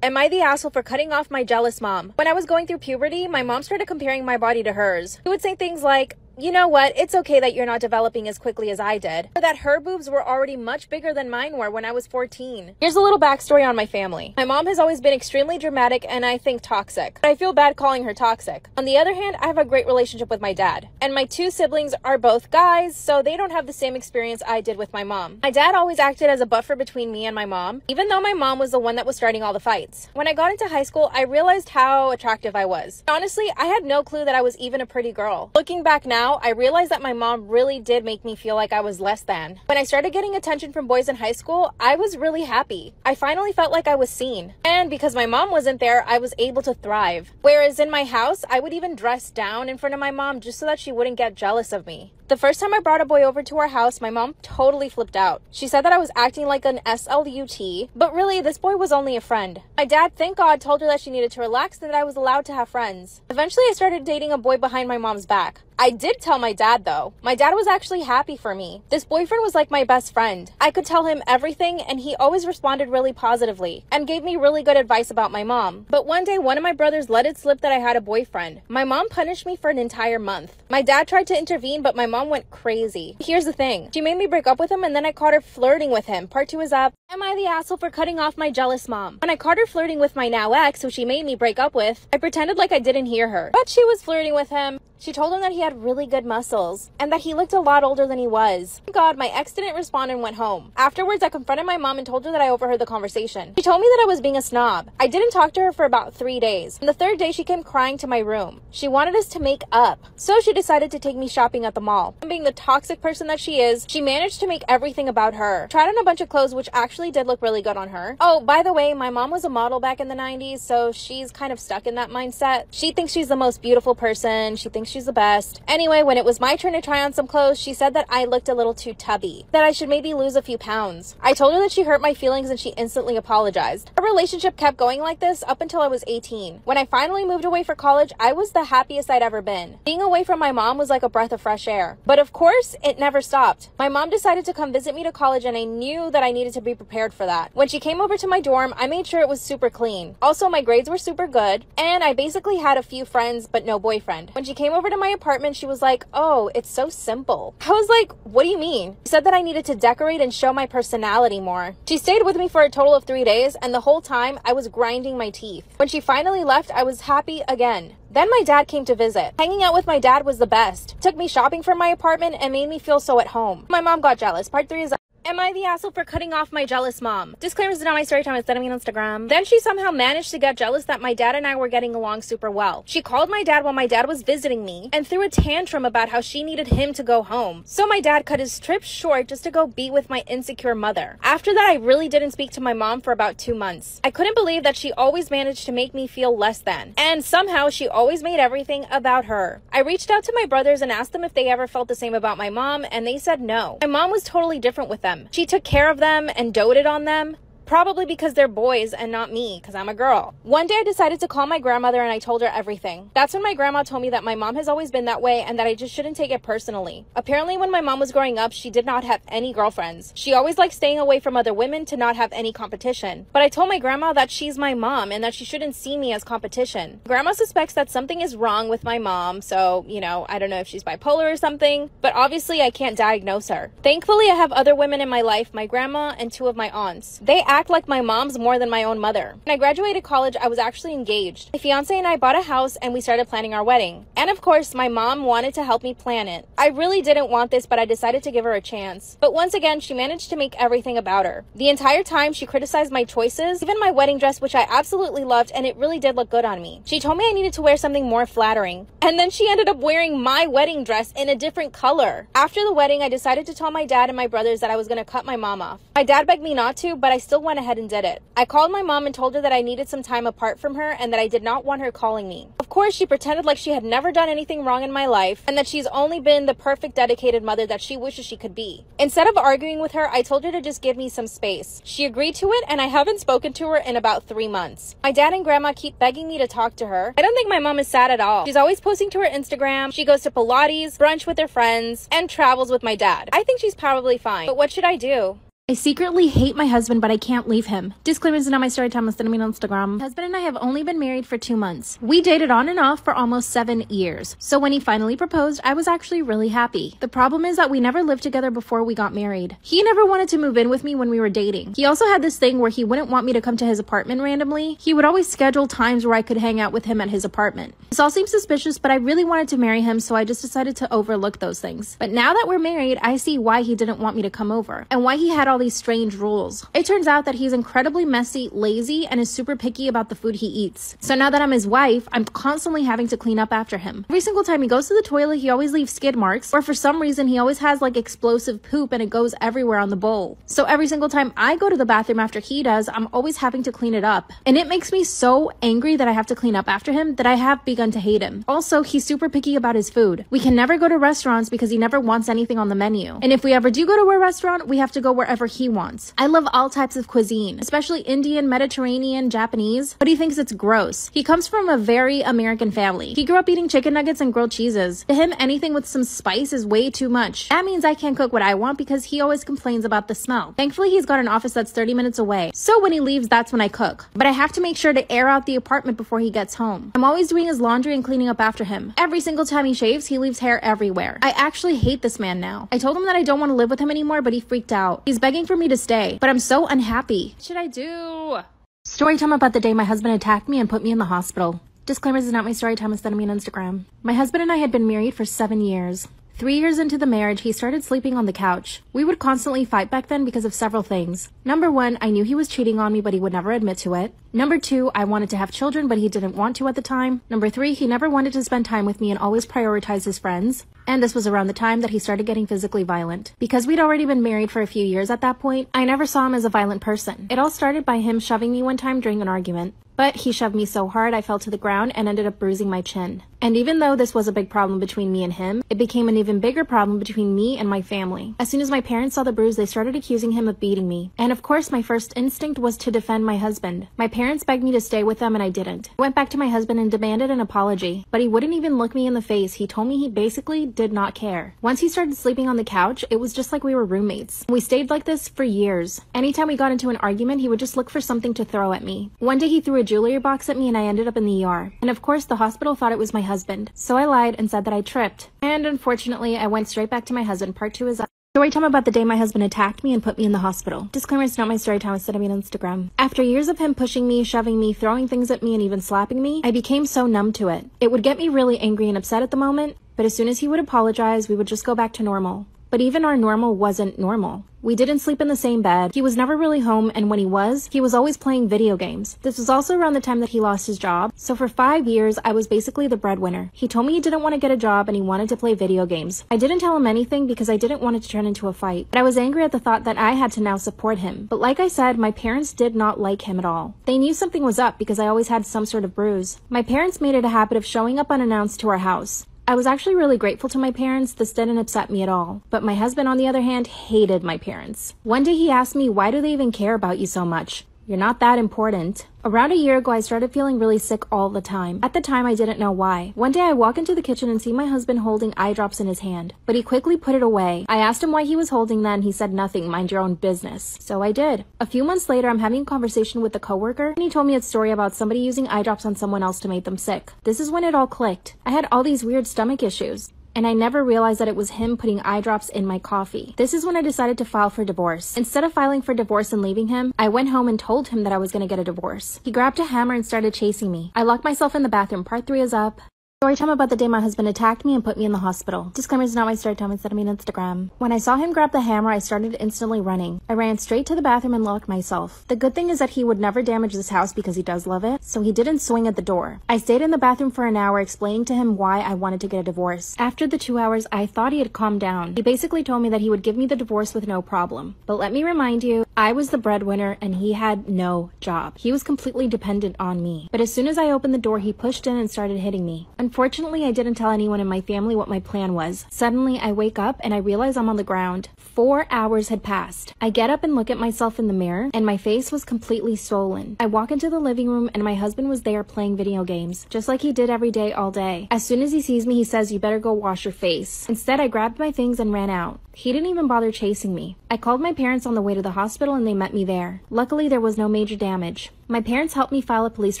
Speaker 1: Am I the asshole for cutting off my jealous mom? When I was going through puberty, my mom started comparing my body to hers. She would say things like, you know what, it's okay that you're not developing as quickly as I did. Or that her boobs were already much bigger than mine were when I was 14. Here's a little backstory on my family. My mom has always been extremely dramatic and I think toxic. I feel bad calling her toxic. On the other hand, I have a great relationship with my dad. And my two siblings are both guys, so they don't have the same experience I did with my mom. My dad always acted as a buffer between me and my mom, even though my mom was the one that was starting all the fights. When I got into high school, I realized how attractive I was. Honestly, I had no clue that I was even a pretty girl. Looking back now, I realized that my mom really did make me feel like I was less than. When I started getting attention from boys in high school, I was really happy. I finally felt like I was seen. And because my mom wasn't there, I was able to thrive. Whereas in my house, I would even dress down in front of my mom just so that she wouldn't get jealous of me. The first time I brought a boy over to our house, my mom totally flipped out. She said that I was acting like an SLUT, but really, this boy was only a friend. My dad, thank God, told her that she needed to relax and that I was allowed to have friends. Eventually, I started dating a boy behind my mom's back. I did tell my dad, though. My dad was actually happy for me. This boyfriend was like my best friend. I could tell him everything, and he always responded really positively and gave me really good advice about my mom. But one day, one of my brothers let it slip that I had a boyfriend. My mom punished me for an entire month. My dad tried to intervene, but my mom went crazy. Here's the thing. She made me break up with him, and then I caught her flirting with him. Part 2 is up. Am I the asshole for cutting off my jealous mom? When I caught her flirting with my now ex, who she made me break up with, I pretended like I didn't hear her. But she was flirting with him. She told him that he had really good muscles and that he looked a lot older than he was. Thank God, my ex didn't respond and went home. Afterwards, I confronted my mom and told her that I overheard the conversation. She told me that I was being a snob. I didn't talk to her for about 3 days. On the third day, she came crying to my room. She wanted us to make up. So she decided to take me shopping at the mall. And being the toxic person that she is, she managed to make everything about her. Tried on a bunch of clothes, which actually did look really good on her. Oh, by the way, my mom was a model back in the 90s, so she's kind of stuck in that mindset. She thinks she's the most beautiful person. She thinks she's the best. Anyway, when it was my turn to try on some clothes, she said that I looked a little too tubby, that I should maybe lose a few pounds. I told her that she hurt my feelings and she instantly apologized. Our relationship kept going like this up until I was 18. When I finally moved away for college, I was the happiest I'd ever been. Being away from my mom was like a breath of fresh air. But of course, it never stopped. My mom decided to come visit me to college and I knew that I needed to be prepared for that. When she came over to my dorm, I made sure it was super clean. Also, my grades were super good and I basically had a few friends but no boyfriend. When she came over to my apartment, she was like, "Oh, it's so simple." I was like, "What do you mean?" She said that I needed to decorate and show my personality more. She stayed with me for a total of 3 days, and the whole time I was grinding my teeth. When she finally left, I was happy again. Then my dad came to visit. Hanging out with my dad was the best. Took me shopping for my apartment and made me feel so at home. My mom got jealous. Part 3 is Am I the asshole for cutting off my jealous mom? Disclaimers is not my story time, it's sending me on Instagram. Then she somehow managed to get jealous that my dad and I were getting along super well. She called my dad while my dad was visiting me and threw a tantrum about how she needed him to go home. So my dad cut his trip short just to go be with my insecure mother. After that, I really didn't speak to my mom for about 2 months. I couldn't believe that she always managed to make me feel less than. And somehow she always made everything about her. I reached out to my brothers and asked them if they ever felt the same about my mom, and they said no. My mom was totally different with them. She took care of them and doted on them. Probably because they're boys and not me, because I'm a girl. One day I decided to call my grandmother and I told her everything. That's when my grandma told me that my mom has always been that way and that I just shouldn't take it personally. Apparently when my mom was growing up, she did not have any girlfriends. She always liked staying away from other women to not have any competition. But I told my grandma that she's my mom and that she shouldn't see me as competition. Grandma suspects that something is wrong with my mom, so, I don't know if she's bipolar or something, but obviously I can't diagnose her. Thankfully, I have other women in my life, my grandma and 2 of my aunts. They act like my mom's more than my own mother. When I graduated college, I was actually engaged. My fiance and I bought a house and we started planning our wedding. And of course, my mom wanted to help me plan it. I really didn't want this, but I decided to give her a chance. But once again, she managed to make everything about her. The entire time, she criticized my choices, even my wedding dress, which I absolutely loved, and it really did look good on me. She told me I needed to wear something more flattering. And then she ended up wearing my wedding dress in a different color. After the wedding, I decided to tell my dad and my brothers that I was going to cut my mom off. My dad begged me not to, but I still wanted went ahead and did it. I called my mom and told her that I needed some time apart from her and that I did not want her calling me. Of course, she pretended like she had never done anything wrong in my life and that she's only been the perfect dedicated mother that she wishes she could be. Instead of arguing with her, I told her to just give me some space. She agreed to it, and I haven't spoken to her in about 3 months. My dad and grandma keep begging me to talk to her. I don't think my mom is sad at all. She's always posting to her Instagram. She goes to Pilates, brunch with her friends, and travels with my dad. I think she's probably fine. But what should I do? I secretly hate my husband, but I can't leave him. Disclaimers are not my story time on Instagram. My husband and I have only been married for 2 months. We dated on and off for almost 7 years. So when he finally proposed, I was actually really happy. The problem is that we never lived together before we got married. He never wanted to move in with me when we were dating. He also had this thing where he wouldn't want me to come to his apartment randomly. He would always schedule times where I could hang out with him at his apartment. This all seems suspicious, but I really wanted to marry him, so I just decided to overlook those things. But now that we're married, I see why he didn't want me to come over and why he had all these strange rules. It turns out that he's incredibly messy, lazy, and is super picky about the food he eats. So now that I'm his wife, I'm constantly having to clean up after him. Every single time he goes to the toilet, he always leaves skid marks, or for some reason, he always has like explosive poop and it goes everywhere on the bowl. So every single time I go to the bathroom after he does, I'm always having to clean it up. And it makes me so angry that I have to clean up after him that I have begun to hate him. Also, he's super picky about his food. We can never go to restaurants because he never wants anything on the menu. And if we ever do go to a restaurant, we have to go wherever he wants. I love all types of cuisine, especially Indian, Mediterranean, Japanese, but he thinks it's gross. He comes from a very American family. He grew up eating chicken nuggets and grilled cheeses. To him, anything with some spice is way too much. That means I can't cook what I want because he always complains about the smell. Thankfully, he's got an office that's 30 minutes away. So when he leaves, that's when I cook. But I have to make sure to air out the apartment before he gets home. I'm always doing his laundry and cleaning up after him. Every single time he shaves, he leaves hair everywhere. I actually hate this man now. I told him that I don't want to live with him anymore, but he freaked out. He's begging for me to stay, but I'm so unhappy. What should I do? Story time about the day my husband attacked me and put me in the hospital. Disclaimers is not my story time, instead of me on Instagram. My husband and I had been married for 7 years. 3 years into the marriage, he started sleeping on the couch. We would constantly fight back then because of several things. Number 1, I knew he was cheating on me, but he would never admit to it. Number 2, I wanted to have children, but he didn't want to at the time. Number 3, he never wanted to spend time with me and always prioritized his friends. And this was around the time that he started getting physically violent. Because we'd already been married for a few years at that point, I never saw him as a violent person. It all started by him shoving me one time during an argument. But he shoved me so hard I fell to the ground and ended up bruising my chin. And even though this was a big problem between me and him, it became an even bigger problem between me and my family. As soon as my parents saw the bruise, they started accusing him of beating me. And of course, my first instinct was to defend my husband. My parents begged me to stay with them and I didn't. I went back to my husband and demanded an apology, but he wouldn't even look me in the face. He told me he basically did not care. Once he started sleeping on the couch, it was just like we were roommates. We stayed like this for years. Anytime we got into an argument, he would just look for something to throw at me. One day he threw a jewelry box at me and I ended up in the ER. And of course, the hospital thought it was my husband. So I lied and said that I tripped. And unfortunately, I went straight back to my husband. Part 2 is story time about the day my husband attacked me and put me in the hospital. Disclaimer, it's not my story time, instead of me on Instagram. After years of him pushing me, shoving me, throwing things at me, and even slapping me, I became so numb to it. It would get me really angry and upset at the moment, but as soon as he would apologize, we would just go back to normal. But even our normal wasn't normal. We didn't sleep in the same bed. He was never really home, and when he was always playing video games. This was also around the time that he lost his job, so for 5 years, I was basically the breadwinner. He told me he didn't want to get a job and he wanted to play video games. I didn't tell him anything because I didn't want it to turn into a fight, but I was angry at the thought that I had to now support him. But like I said, my parents did not like him at all. They knew something was up because I always had some sort of bruise. My parents made it a habit of showing up unannounced to our house. I was actually really grateful to my parents. This didn't upset me at all. But my husband, on the other hand, hated my parents. One day he asked me, why do they even care about you so much? You're not that important. Around a year ago, I started feeling really sick all the time. At the time, I didn't know why. One day, I walk into the kitchen and see my husband holding eye drops in his hand, but he quickly put it away. I asked him why he was holding that, and he said nothing, mind your own business. So I did. A few months later, I'm having a conversation with a coworker, and he told me a story about somebody using eye drops on someone else to make them sick. This is when it all clicked. I had all these weird stomach issues, and I never realized that it was him putting eye drops in my coffee. This is when I decided to file for divorce. Instead of filing for divorce and leaving him, I went home and told him that I was going to get a divorce. He grabbed a hammer and started chasing me. I locked myself in the bathroom. Part 3 is up. Story time about the day my husband attacked me and put me in the hospital. Disclaimer, is not my story time, instead of me on Instagram. When I saw him grab the hammer, I started instantly running. I ran straight to the bathroom and locked myself. The good thing is that he would never damage this house because he does love it, so he didn't swing at the door. I stayed in the bathroom for an hour explaining to him why I wanted to get a divorce. After the 2 hours, I thought he had calmed down. He basically told me that he would give me the divorce with no problem. But let me remind you, I was the breadwinner and he had no job. He was completely dependent on me. But as soon as I opened the door, he pushed in and started hitting me. Unfortunately, I didn't tell anyone in my family what my plan was. Suddenly, I wake up and I realize I'm on the ground. 4 hours had passed. I get up and look at myself in the mirror, and my face was completely swollen. I walk into the living room and my husband was there playing video games, just like he did every day all day. As soon as he sees me, he says, "You better go wash your face." Instead, I grabbed my things and ran out. He didn't even bother chasing me. I called my parents on the way to the hospital and they met me there. Luckily, there was no major damage. My parents helped me file a police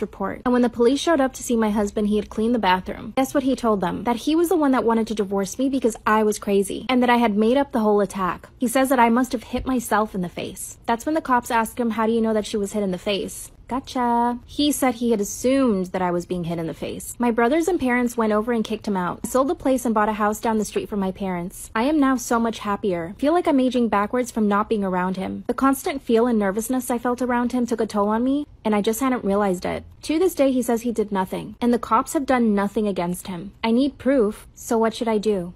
Speaker 1: report, and when the police showed up to see my husband, he had cleaned the bathroom. Guess what he told them? That he was the one that wanted to divorce me because I was crazy, and that I had made up the whole attack. He says that I must have hit myself in the face. That's when the cops asked him, "How do you know that she was hit in the face?" Gotcha. He said he had assumed that I was being hit in the face. My brothers and parents went over and kicked him out. I sold the place and bought a house down the street from my parents. I am now so much happier. I feel like I'm aging backwards from not being around him. The constant feel and nervousness I felt around him took a toll on me, and I just hadn't realized it. To this day, he says he did nothing, and the cops have done nothing against him. I need proof, so what should I do?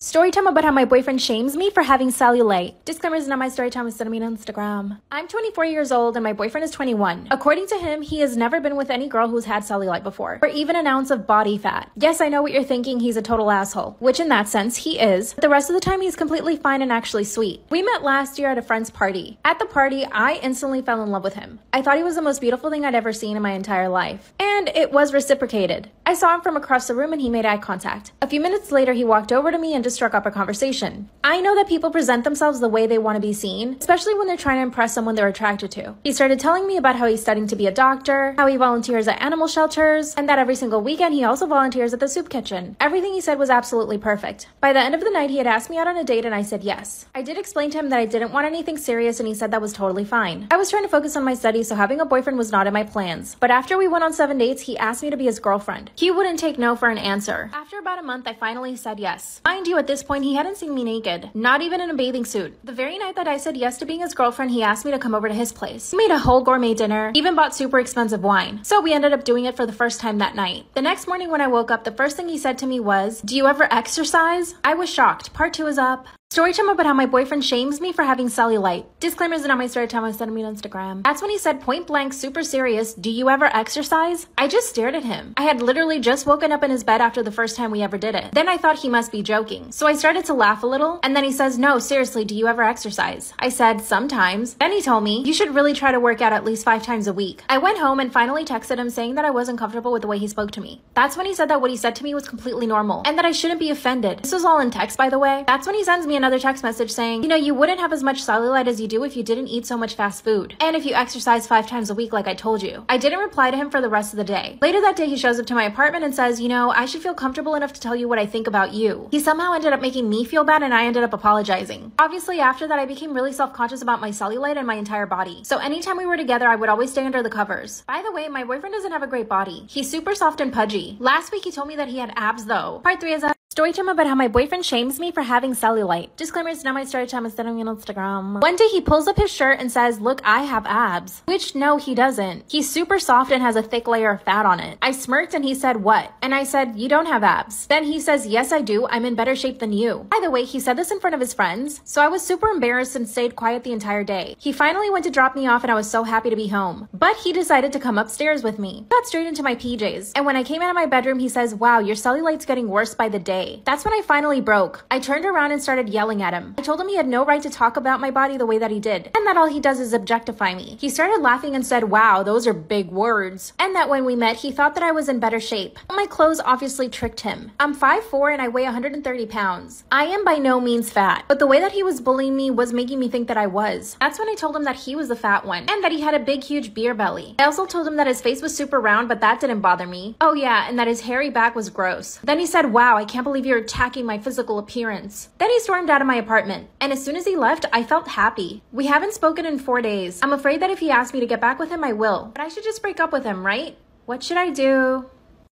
Speaker 2: Story time about how my boyfriend shames me for having cellulite. Disclaimer is not my story time, it's sending me on Instagram. I'm 24 years old and my boyfriend is 21. According to him, he has never been with any girl who's had cellulite before, or even an ounce of body fat. Yes, I know what you're thinking, he's a total asshole, which in that sense, he is. But the rest of the time, he's completely fine and actually sweet. We met last year at a friend's party. At the party, I instantly fell in love with him. I thought he was the most beautiful thing I'd ever seen in my entire life. And it was reciprocated. I saw him from across the room and he made eye contact. A few minutes later, he walked over to me and just struck up a conversation. I know that people present themselves the way they want to be seen, especially when they're trying to impress someone they're attracted to. He started telling me about how he's studying to be a doctor, how he volunteers at animal shelters, and that every single weekend he also volunteers at the soup kitchen. Everything he said was absolutely perfect. By the end of the night, he had asked me out on a date and I said yes. I did explain to him that I didn't want anything serious and he said that was totally fine. I was trying to focus on my studies, so having a boyfriend was not in my plans. But after we went on 7 dates, he asked me to be his girlfriend. He wouldn't take no for an answer. After about a month, I finally said yes. Mind you, at this point, he hadn't seen me naked, not even in a bathing suit. The very night that I said yes to being his girlfriend, he asked me to come over to his place. He made a whole gourmet dinner, even bought super expensive wine. So we ended up doing it for the first time that night. The next morning when I woke up, the first thing he said to me was, "Do you ever exercise?" I was shocked. Part 2 is up. Story time about how my boyfriend shames me for having cellulite. Disclaimers are not my story time, I sent me on Instagram. That's when he said point blank, super serious, "Do you ever exercise?" I just stared at him. I had literally just woken up in his bed after the first time we ever did it. Then I thought he must be joking. So I started to laugh a little, and then he says, "No, seriously, do you ever exercise?" I said, "Sometimes." Then he told me, "You should really try to work out at least 5 times a week." I went home and finally texted him saying that I wasn't comfortable with the way he spoke to me. That's when he said that what he said to me was completely normal, and that I shouldn't be offended. This was all in text, by the way. That's when he sends me another text message saying, "You know, you wouldn't have as much cellulite as you do if you didn't eat so much fast food. And if you exercise 5 times a week like I told you." I didn't reply to him for the rest of the day. Later that day, he shows up to my apartment and says, "You know, I should feel comfortable enough to tell you what I think about you." He somehow ended up making me feel bad and I ended up apologizing. Obviously, after that, I became really self-conscious about my cellulite and my entire body. So anytime we were together, I would always stay under the covers. By the way, my boyfriend doesn't have a great body. He's super soft and pudgy. Last week, he told me that he had abs though. Part 3 is up. Story time about how my boyfriend shames me for having cellulite. Disclaimer, it's not my story time, it's sending me on Instagram. One day he pulls up his shirt and says, "Look, I have abs." Which, no, he doesn't. He's super soft and has a thick layer of fat on it. I smirked and he said, "What?" And I said, "You don't have abs." Then he says, "Yes, I do. I'm in better shape than you." By the way, he said this in front of his friends, so I was super embarrassed and stayed quiet the entire day. He finally went to drop me off and I was so happy to be home. But he decided to come upstairs with me. Got straight into my PJs. And when I came out of my bedroom, he says, "Wow, your cellulite's getting worse by the day." That's when I finally broke. I turned around and started yelling at him. I told him he had no right to talk about my body the way that he did, and that all he does is objectify me. He started laughing and said, "Wow, those are big words." And that when we met, he thought that I was in better shape. My clothes obviously tricked him. I'm 5'4" and I weigh 130 pounds. I am by no means fat, but the way that he was bullying me was making me think that I was. That's when I told him that he was the fat one, and that he had a big, huge beer belly. I also told him that his face was super round, but that didn't bother me. Oh yeah, and that his hairy back was gross. Then he said, "Wow, I can't believe you're attacking my physical appearance." Then he stormed out of my apartment, and as soon as he left, I felt happy. We haven't spoken in 4 days. I'm afraid that if he asks me to get back with him, I will. But I should just break up with him, right? What should I do?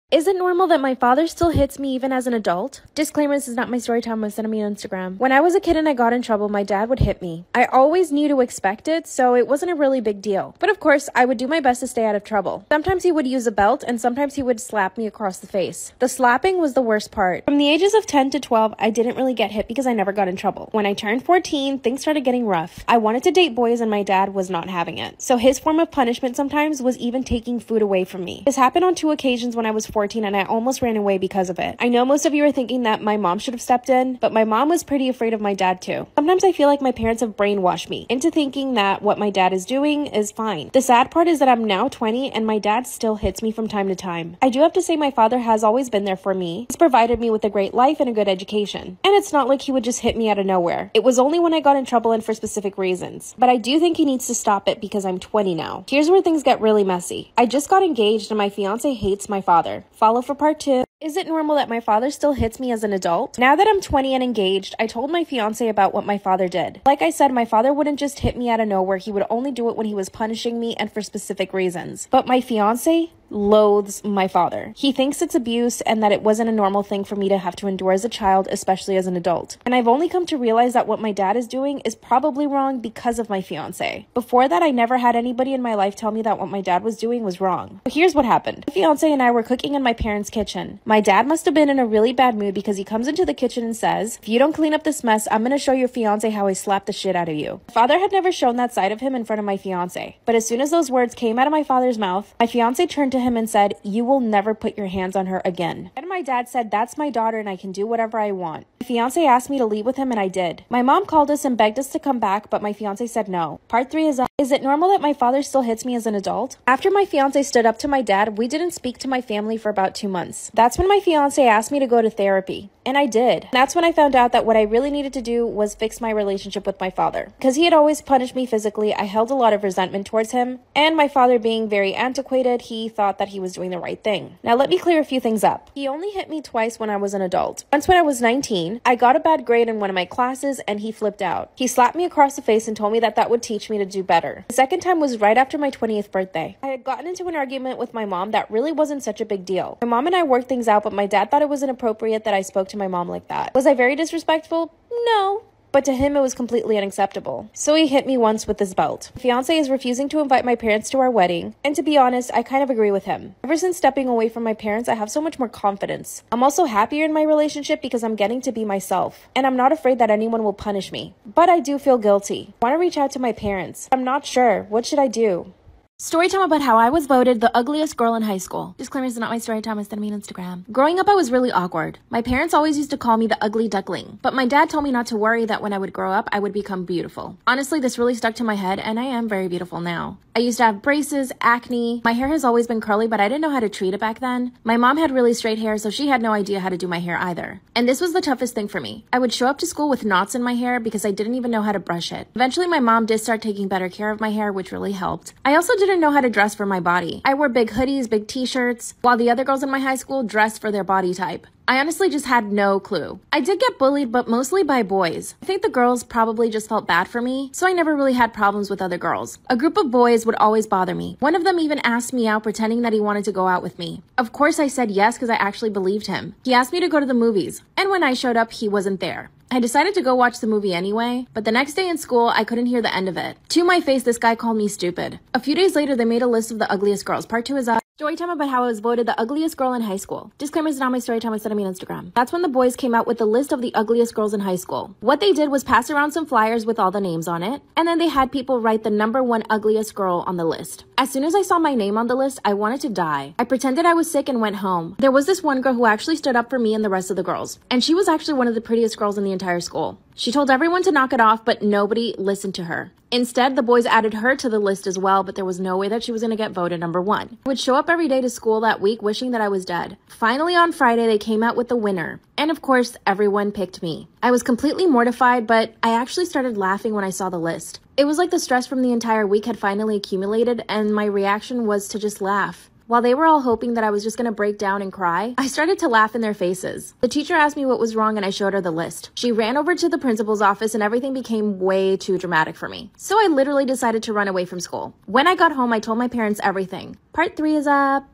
Speaker 1: Is it normal that my father still hits me even as an adult? Disclaimer, this is not my story time, send me on Instagram. When I was a kid and I got in trouble, my dad would hit me. I always knew to expect it, so it wasn't a really big deal. But of course, I would do my best to stay out of trouble. Sometimes he would use a belt and sometimes he would slap me across the face. The slapping was the worst part. From the ages of 10 to 12, I didn't really get hit because I never got in trouble. When I turned 14, things started getting rough. I wanted to date boys and my dad was not having it. So his form of punishment sometimes was even taking food away from me. This happened on 2 occasions when I was 14 and I almost ran away because of it. I know most of you are thinking that my mom should have stepped in, but my mom was pretty afraid of my dad too. Sometimes I feel like my parents have brainwashed me into thinking that what my dad is doing is fine. The sad part is that I'm now 20 and my dad still hits me from time to time. I do have to say my father has always been there for me. He's provided me with a great life and a good education. And it's not like he would just hit me out of nowhere. It was only when I got in trouble and for specific reasons. But I do think he needs to stop it because I'm 20 now. Here's where things get really messy. I just got engaged and my fiance hates my father. Follow for part 2. Is it normal that my father still hits me as an adult? Now that I'm 20 and engaged, I told my fiance about what my father did. Like I said, my father wouldn't just hit me out of nowhere. He would only do it when he was punishing me and for specific reasons. But my fiance loathes my father. He thinks it's abuse and that it wasn't a normal thing for me to have to endure as a child, especially as an adult. And I've only come to realize that what my dad is doing is probably wrong because of my fiance. Before that, I never had anybody in my life tell me that what my dad was doing was wrong. But here's what happened. My fiance and I were cooking in my parents' kitchen. My dad must have been in a really bad mood because he comes into the kitchen and says, "If you don't clean up this mess, I'm gonna show your fiance how I slap the shit out of you." My father had never shown that side of him in front of my fiance. But as soon as those words came out of my father's mouth, my fiance turned to him and said, "You will never put your hands on her again." And my dad said, "That's my daughter and I can do whatever I want." My fiance asked me to leave with him and I did. My mom called us and begged us to come back, but my fiance said no. Part 3 is it normal that my father still hits me as an adult? After my fiance stood up to my dad, we didn't speak to my family for about 2 months. That's when my fiance asked me to go to therapy. And I did. And that's when I found out that what I really needed to do was fix my relationship with my father. Because he had always punished me physically, I held a lot of resentment towards him. And my father being very antiquated, he thought that he was doing the right thing. Now let me clear a few things up. He only hit me twice when I was an adult. Once when I was 19, I got a bad grade in one of my classes and he flipped out. He slapped me across the face and told me that that would teach me to do better. The second time was right after my 20th birthday. I had gotten into an argument with my mom that really wasn't such a big deal. My mom and I worked things out, but my dad thought it was inappropriate that I spoke to my mom like that. Was I very disrespectful? No. But to him, it was completely unacceptable. So he hit me once with his belt. My fiance is refusing to invite my parents to our wedding, and to be honest, I kind of agree with him. Ever since stepping away from my parents, I have so much more confidence. I'm also happier in my relationship because I'm getting to be myself, and I'm not afraid that anyone will punish me. But I do feel guilty. I want to reach out to my parents. I'm not sure. What should I do?
Speaker 2: Story time about how I was voted the ugliest girl in high school. Disclaimer, is not my story time, send me on Instagram. Growing up, I was really awkward. My parents always used to call me the ugly duckling, but my dad told me not to worry that when I would grow up, I would become beautiful. Honestly, this really stuck to my head, and I am very beautiful now. I used to have braces, acne. My hair has always been curly, but I didn't know how to treat it back then. My mom had really straight hair, so she had no idea how to do my hair either. And this was the toughest thing for me. I would show up to school with knots in my hair because I didn't even know how to brush it. Eventually, my mom did start taking better care of my hair, which really helped. I also didn't know how to dress for my body. I wore big hoodies, big t-shirts, while the other girls in my high school dressed for their body type. I honestly just had no clue. I did get bullied, but mostly by boys. I think the girls probably just felt bad for me, so I never really had problems with other girls. A group of boys would always bother me. One of them even asked me out, pretending that he wanted to go out with me. Of course I said yes because I actually believed him. He asked me to go to the movies, and when I showed up, he wasn't there. I decided to go watch the movie anyway, but the next day in school, I couldn't hear the end of it. To my face, this guy called me stupid. A few days later, they made a list of the ugliest girls. Part 2 is story time about how I was voted the ugliest girl in high school. Disclaimer, is not my story time, send me on Instagram. That's when the boys came out with the list of the ugliest girls in high school. What they did was pass around some flyers with all the names on it, and then they had people write the #1 ugliest girl on the list. As soon as I saw my name on the list, I wanted to die. I pretended I was sick and went home. There was this one girl who actually stood up for me and the rest of the girls, and she was actually one of the prettiest girls in the entire school. She told everyone to knock it off, but nobody listened to her. Instead, the boys added her to the list as well, but there was no way that she was going to get voted #1. I would show up every day to school that week wishing that I was dead. Finally, on Friday, they came out with the winner. And of course, everyone picked me. I was completely mortified, but I actually started laughing when I saw the list. It was like the stress from the entire week had finally accumulated, and my reaction was to just laugh. While they were all hoping that I was just going to break down and cry, I started to laugh in their faces. The teacher asked me what was wrong and I showed her the list. She ran over to the principal's office and everything became way too dramatic for me. So I literally decided to run away from school. When I got home, I told my parents everything. Part 3 is up.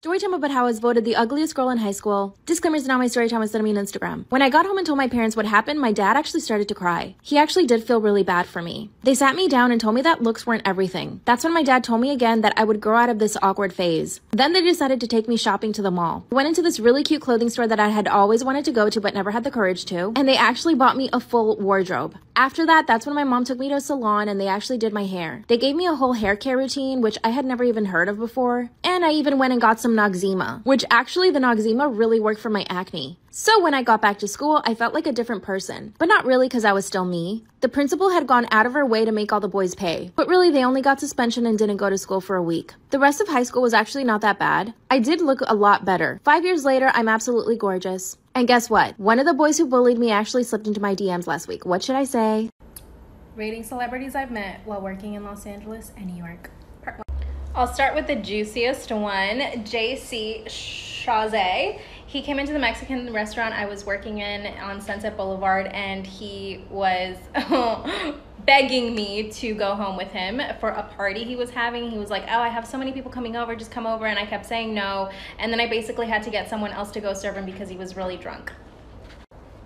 Speaker 1: Story time about how I was voted the ugliest girl in high school. Disclaimers, not my story time, was sent to me on Instagram. When I got home and told my parents what happened, my dad actually started to cry. He actually did feel really bad for me. They sat me down and told me that looks weren't everything. That's when my dad told me again that I would grow out of this awkward phase. Then they decided to take me shopping to the mall. We went into this really cute clothing store that I had always wanted to go to but never had the courage to, and they actually bought me a full wardrobe. After that, that's when my mom took me to a salon and they actually did my hair. They gave me a whole hair care routine, which I had never even heard of before, and I even went and got some Noxzema, which actually the Noxzema really worked for my acne. So when I got back to school, I felt like a different person, but not really because I was still me. The principal had gone out of her way to make all the boys pay, but really they only got suspension and didn't go to school for a week. The rest of high school was actually not that bad. I did look a lot better. 5 years later, I'm absolutely gorgeous. And guess what? One of the boys who bullied me actually slipped into my DMs last week. What should I say?
Speaker 2: Rating celebrities I've met while working in Los Angeles and New York. Part 1.
Speaker 3: I'll start with the juiciest one, JC Chazé. He came into the Mexican restaurant I was working in on Sunset Boulevard, and he was begging me to go home with him for a party he was having. He was like, oh, I have so many people coming over, just come over. And I kept saying no. And then I basically had to get someone else to go serve him because he was really drunk.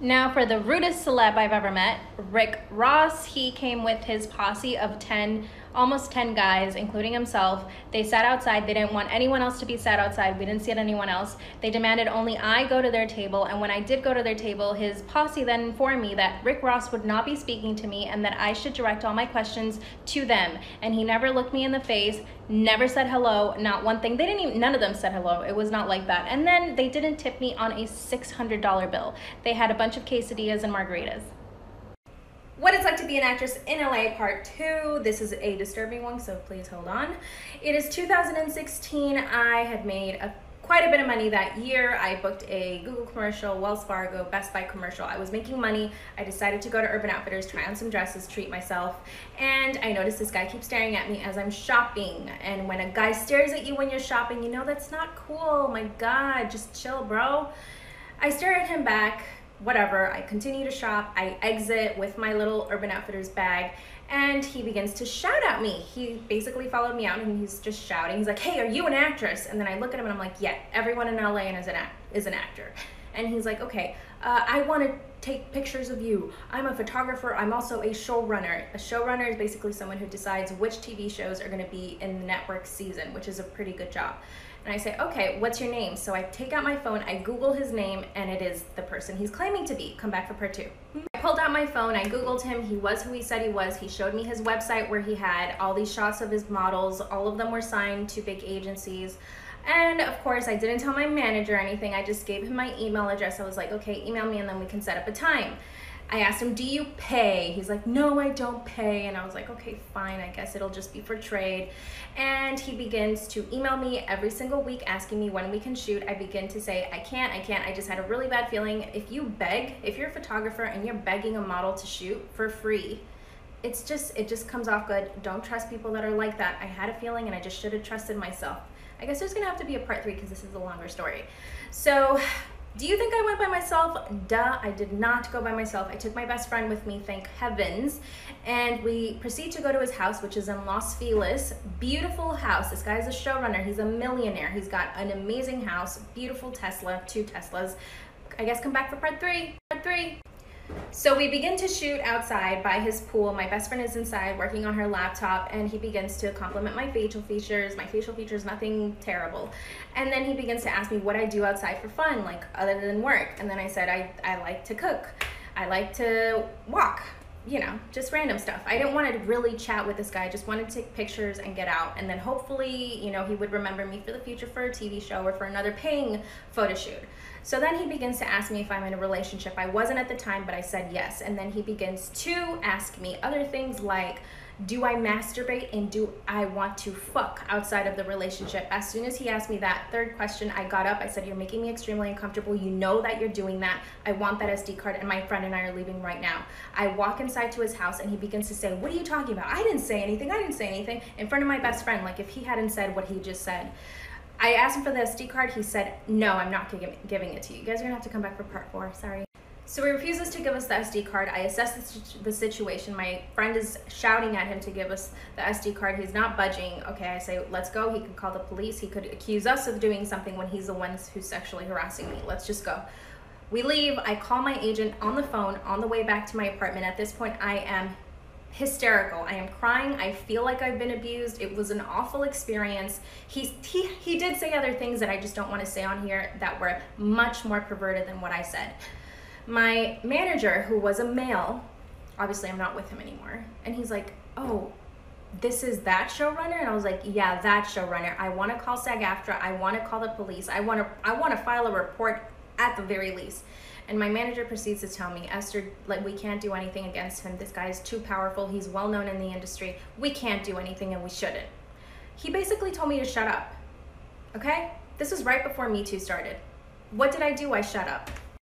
Speaker 3: Now for the rudest celeb I've ever met, Rick Ross. He came with his posse of almost 10 guys, including himself. They sat outside. They didn't want anyone else to be sat outside. We didn't see anyone else. They demanded only I go to their table, and when I did go to their table, his posse then informed me that Rick Ross would not be speaking to me and that I should direct all my questions to them. And he never looked me in the face, never said hello, not one thing. None of them said hello. It was not like that. And then they didn't tip me on a $600 bill. They had a bunch of quesadillas and margaritas. What it's like to be an actress in LA part 2. This is a disturbing one, so please hold on. It is 2016. I had made quite a bit of money that year. I booked a Google commercial, Wells Fargo, Best Buy commercial. I was making money. I decided to go to Urban Outfitters, try on some dresses, treat myself, and I noticed this guy keeps staring at me as I'm shopping. And when a guy stares at you when you're shopping, you know that's not cool. My God, just chill, bro. I stare at him back. Whatever, I continue to shop. I exit with my little Urban Outfitters bag, and he begins to shout at me. He basically followed me out and he's just shouting. He's like, hey, are you an actress? And then I look at him and I'm like, yeah, everyone in LA is an actor. And he's like, okay, I want to take pictures of you. I'm a photographer. I'm also a showrunner. A showrunner is basically someone who decides which TV shows are going to be in the network season, which is a pretty good job. And I say, okay, what's your name? So I take out my phone, I Google his name, and it is the person he's claiming to be. Come back for part 2. I pulled out my phone, I Googled him. He was who he said he was. He showed me his website where he had all these shots of his models. All of them were signed to big agencies. And of course, I didn't tell my manager anything. I just gave him my email address. I was like, okay, email me and then we can set up a time. I asked him, do you pay? He's like, no, I don't pay. And I was like, okay, fine. I guess it'll just be for trade. And he begins to email me every single week asking me when we can shoot. I begin to say, I can't. I just had a really bad feeling. If you beg, if you're a photographer and you're begging a model to shoot for free, it just comes off good. Don't trust people that are like that. I had a feeling and I just should have trusted myself. I guess there's gonna have to be a part 3 because this is a longer story. So, do you think I went by myself? Duh, I did not go by myself. I took my best friend with me, thank heavens, and we proceed to go to his house, which is in Los Feliz. Beautiful house. This guy's a showrunner. He's a millionaire. He's got an amazing house, beautiful Tesla, 2 Teslas. I guess come back for part 3. Part 3. So we begin to shoot outside by his pool. My best friend is inside working on her laptop, and he begins to compliment my facial features. My facial features, nothing terrible. And then he begins to ask me what I do outside for fun, like other than work. And then I said, I like to cook. I like to walk, you know, just random stuff. I didn't want to really chat with this guy. I just wanted to take pictures and get out. And then hopefully, you know, he would remember me for the future for a TV show or for another paying photo shoot. So then he begins to ask me if I'm in a relationship. I wasn't at the time, but I said yes. And then he begins to ask me other things like, do I masturbate and do I want to fuck outside of the relationship? As soon as he asked me that third question, I got up. I said, you're making me extremely uncomfortable. You know that you're doing that. I want that SD card, and my friend and I are leaving right now. I walk inside to his house, and he begins to say, what are you talking about? I didn't say anything. I didn't say anything. In front of my best friend, like if he hadn't said what he just said. I asked him for the SD card. He said, no, I'm not giving it to you. You guys are gonna have to come back for part 4, sorry.
Speaker 2: So he refuses to give us the SD card. I assess the situation. My friend is shouting at him to give us the SD card. He's not budging. Okay, I say, let's go. He could call the police. He could accuse us of doing something when he's the one who's sexually harassing me. Let's just go. We leave. I call my agent on the phone on the way back to my apartment. At this point, I am hysterical. I am crying. I feel like I've been abused. It was an awful experience. He did say other things that I just don't want to say on here that were much more perverted than what I said. My manager, who was a male, obviously I'm not with him anymore, and he's like, oh, this is that showrunner? And I was like, yeah, that showrunner. I want to call SAG-AFTRA. I want to call the police. I want to file a report at the very least. And my manager proceeds to tell me, Esther, like, we can't do anything against him. This guy is too powerful. He's well known in the industry. We can't do anything, and we shouldn't. He basically told me to shut up. Okay? This was right before Me Too started. What did I do? I shut up.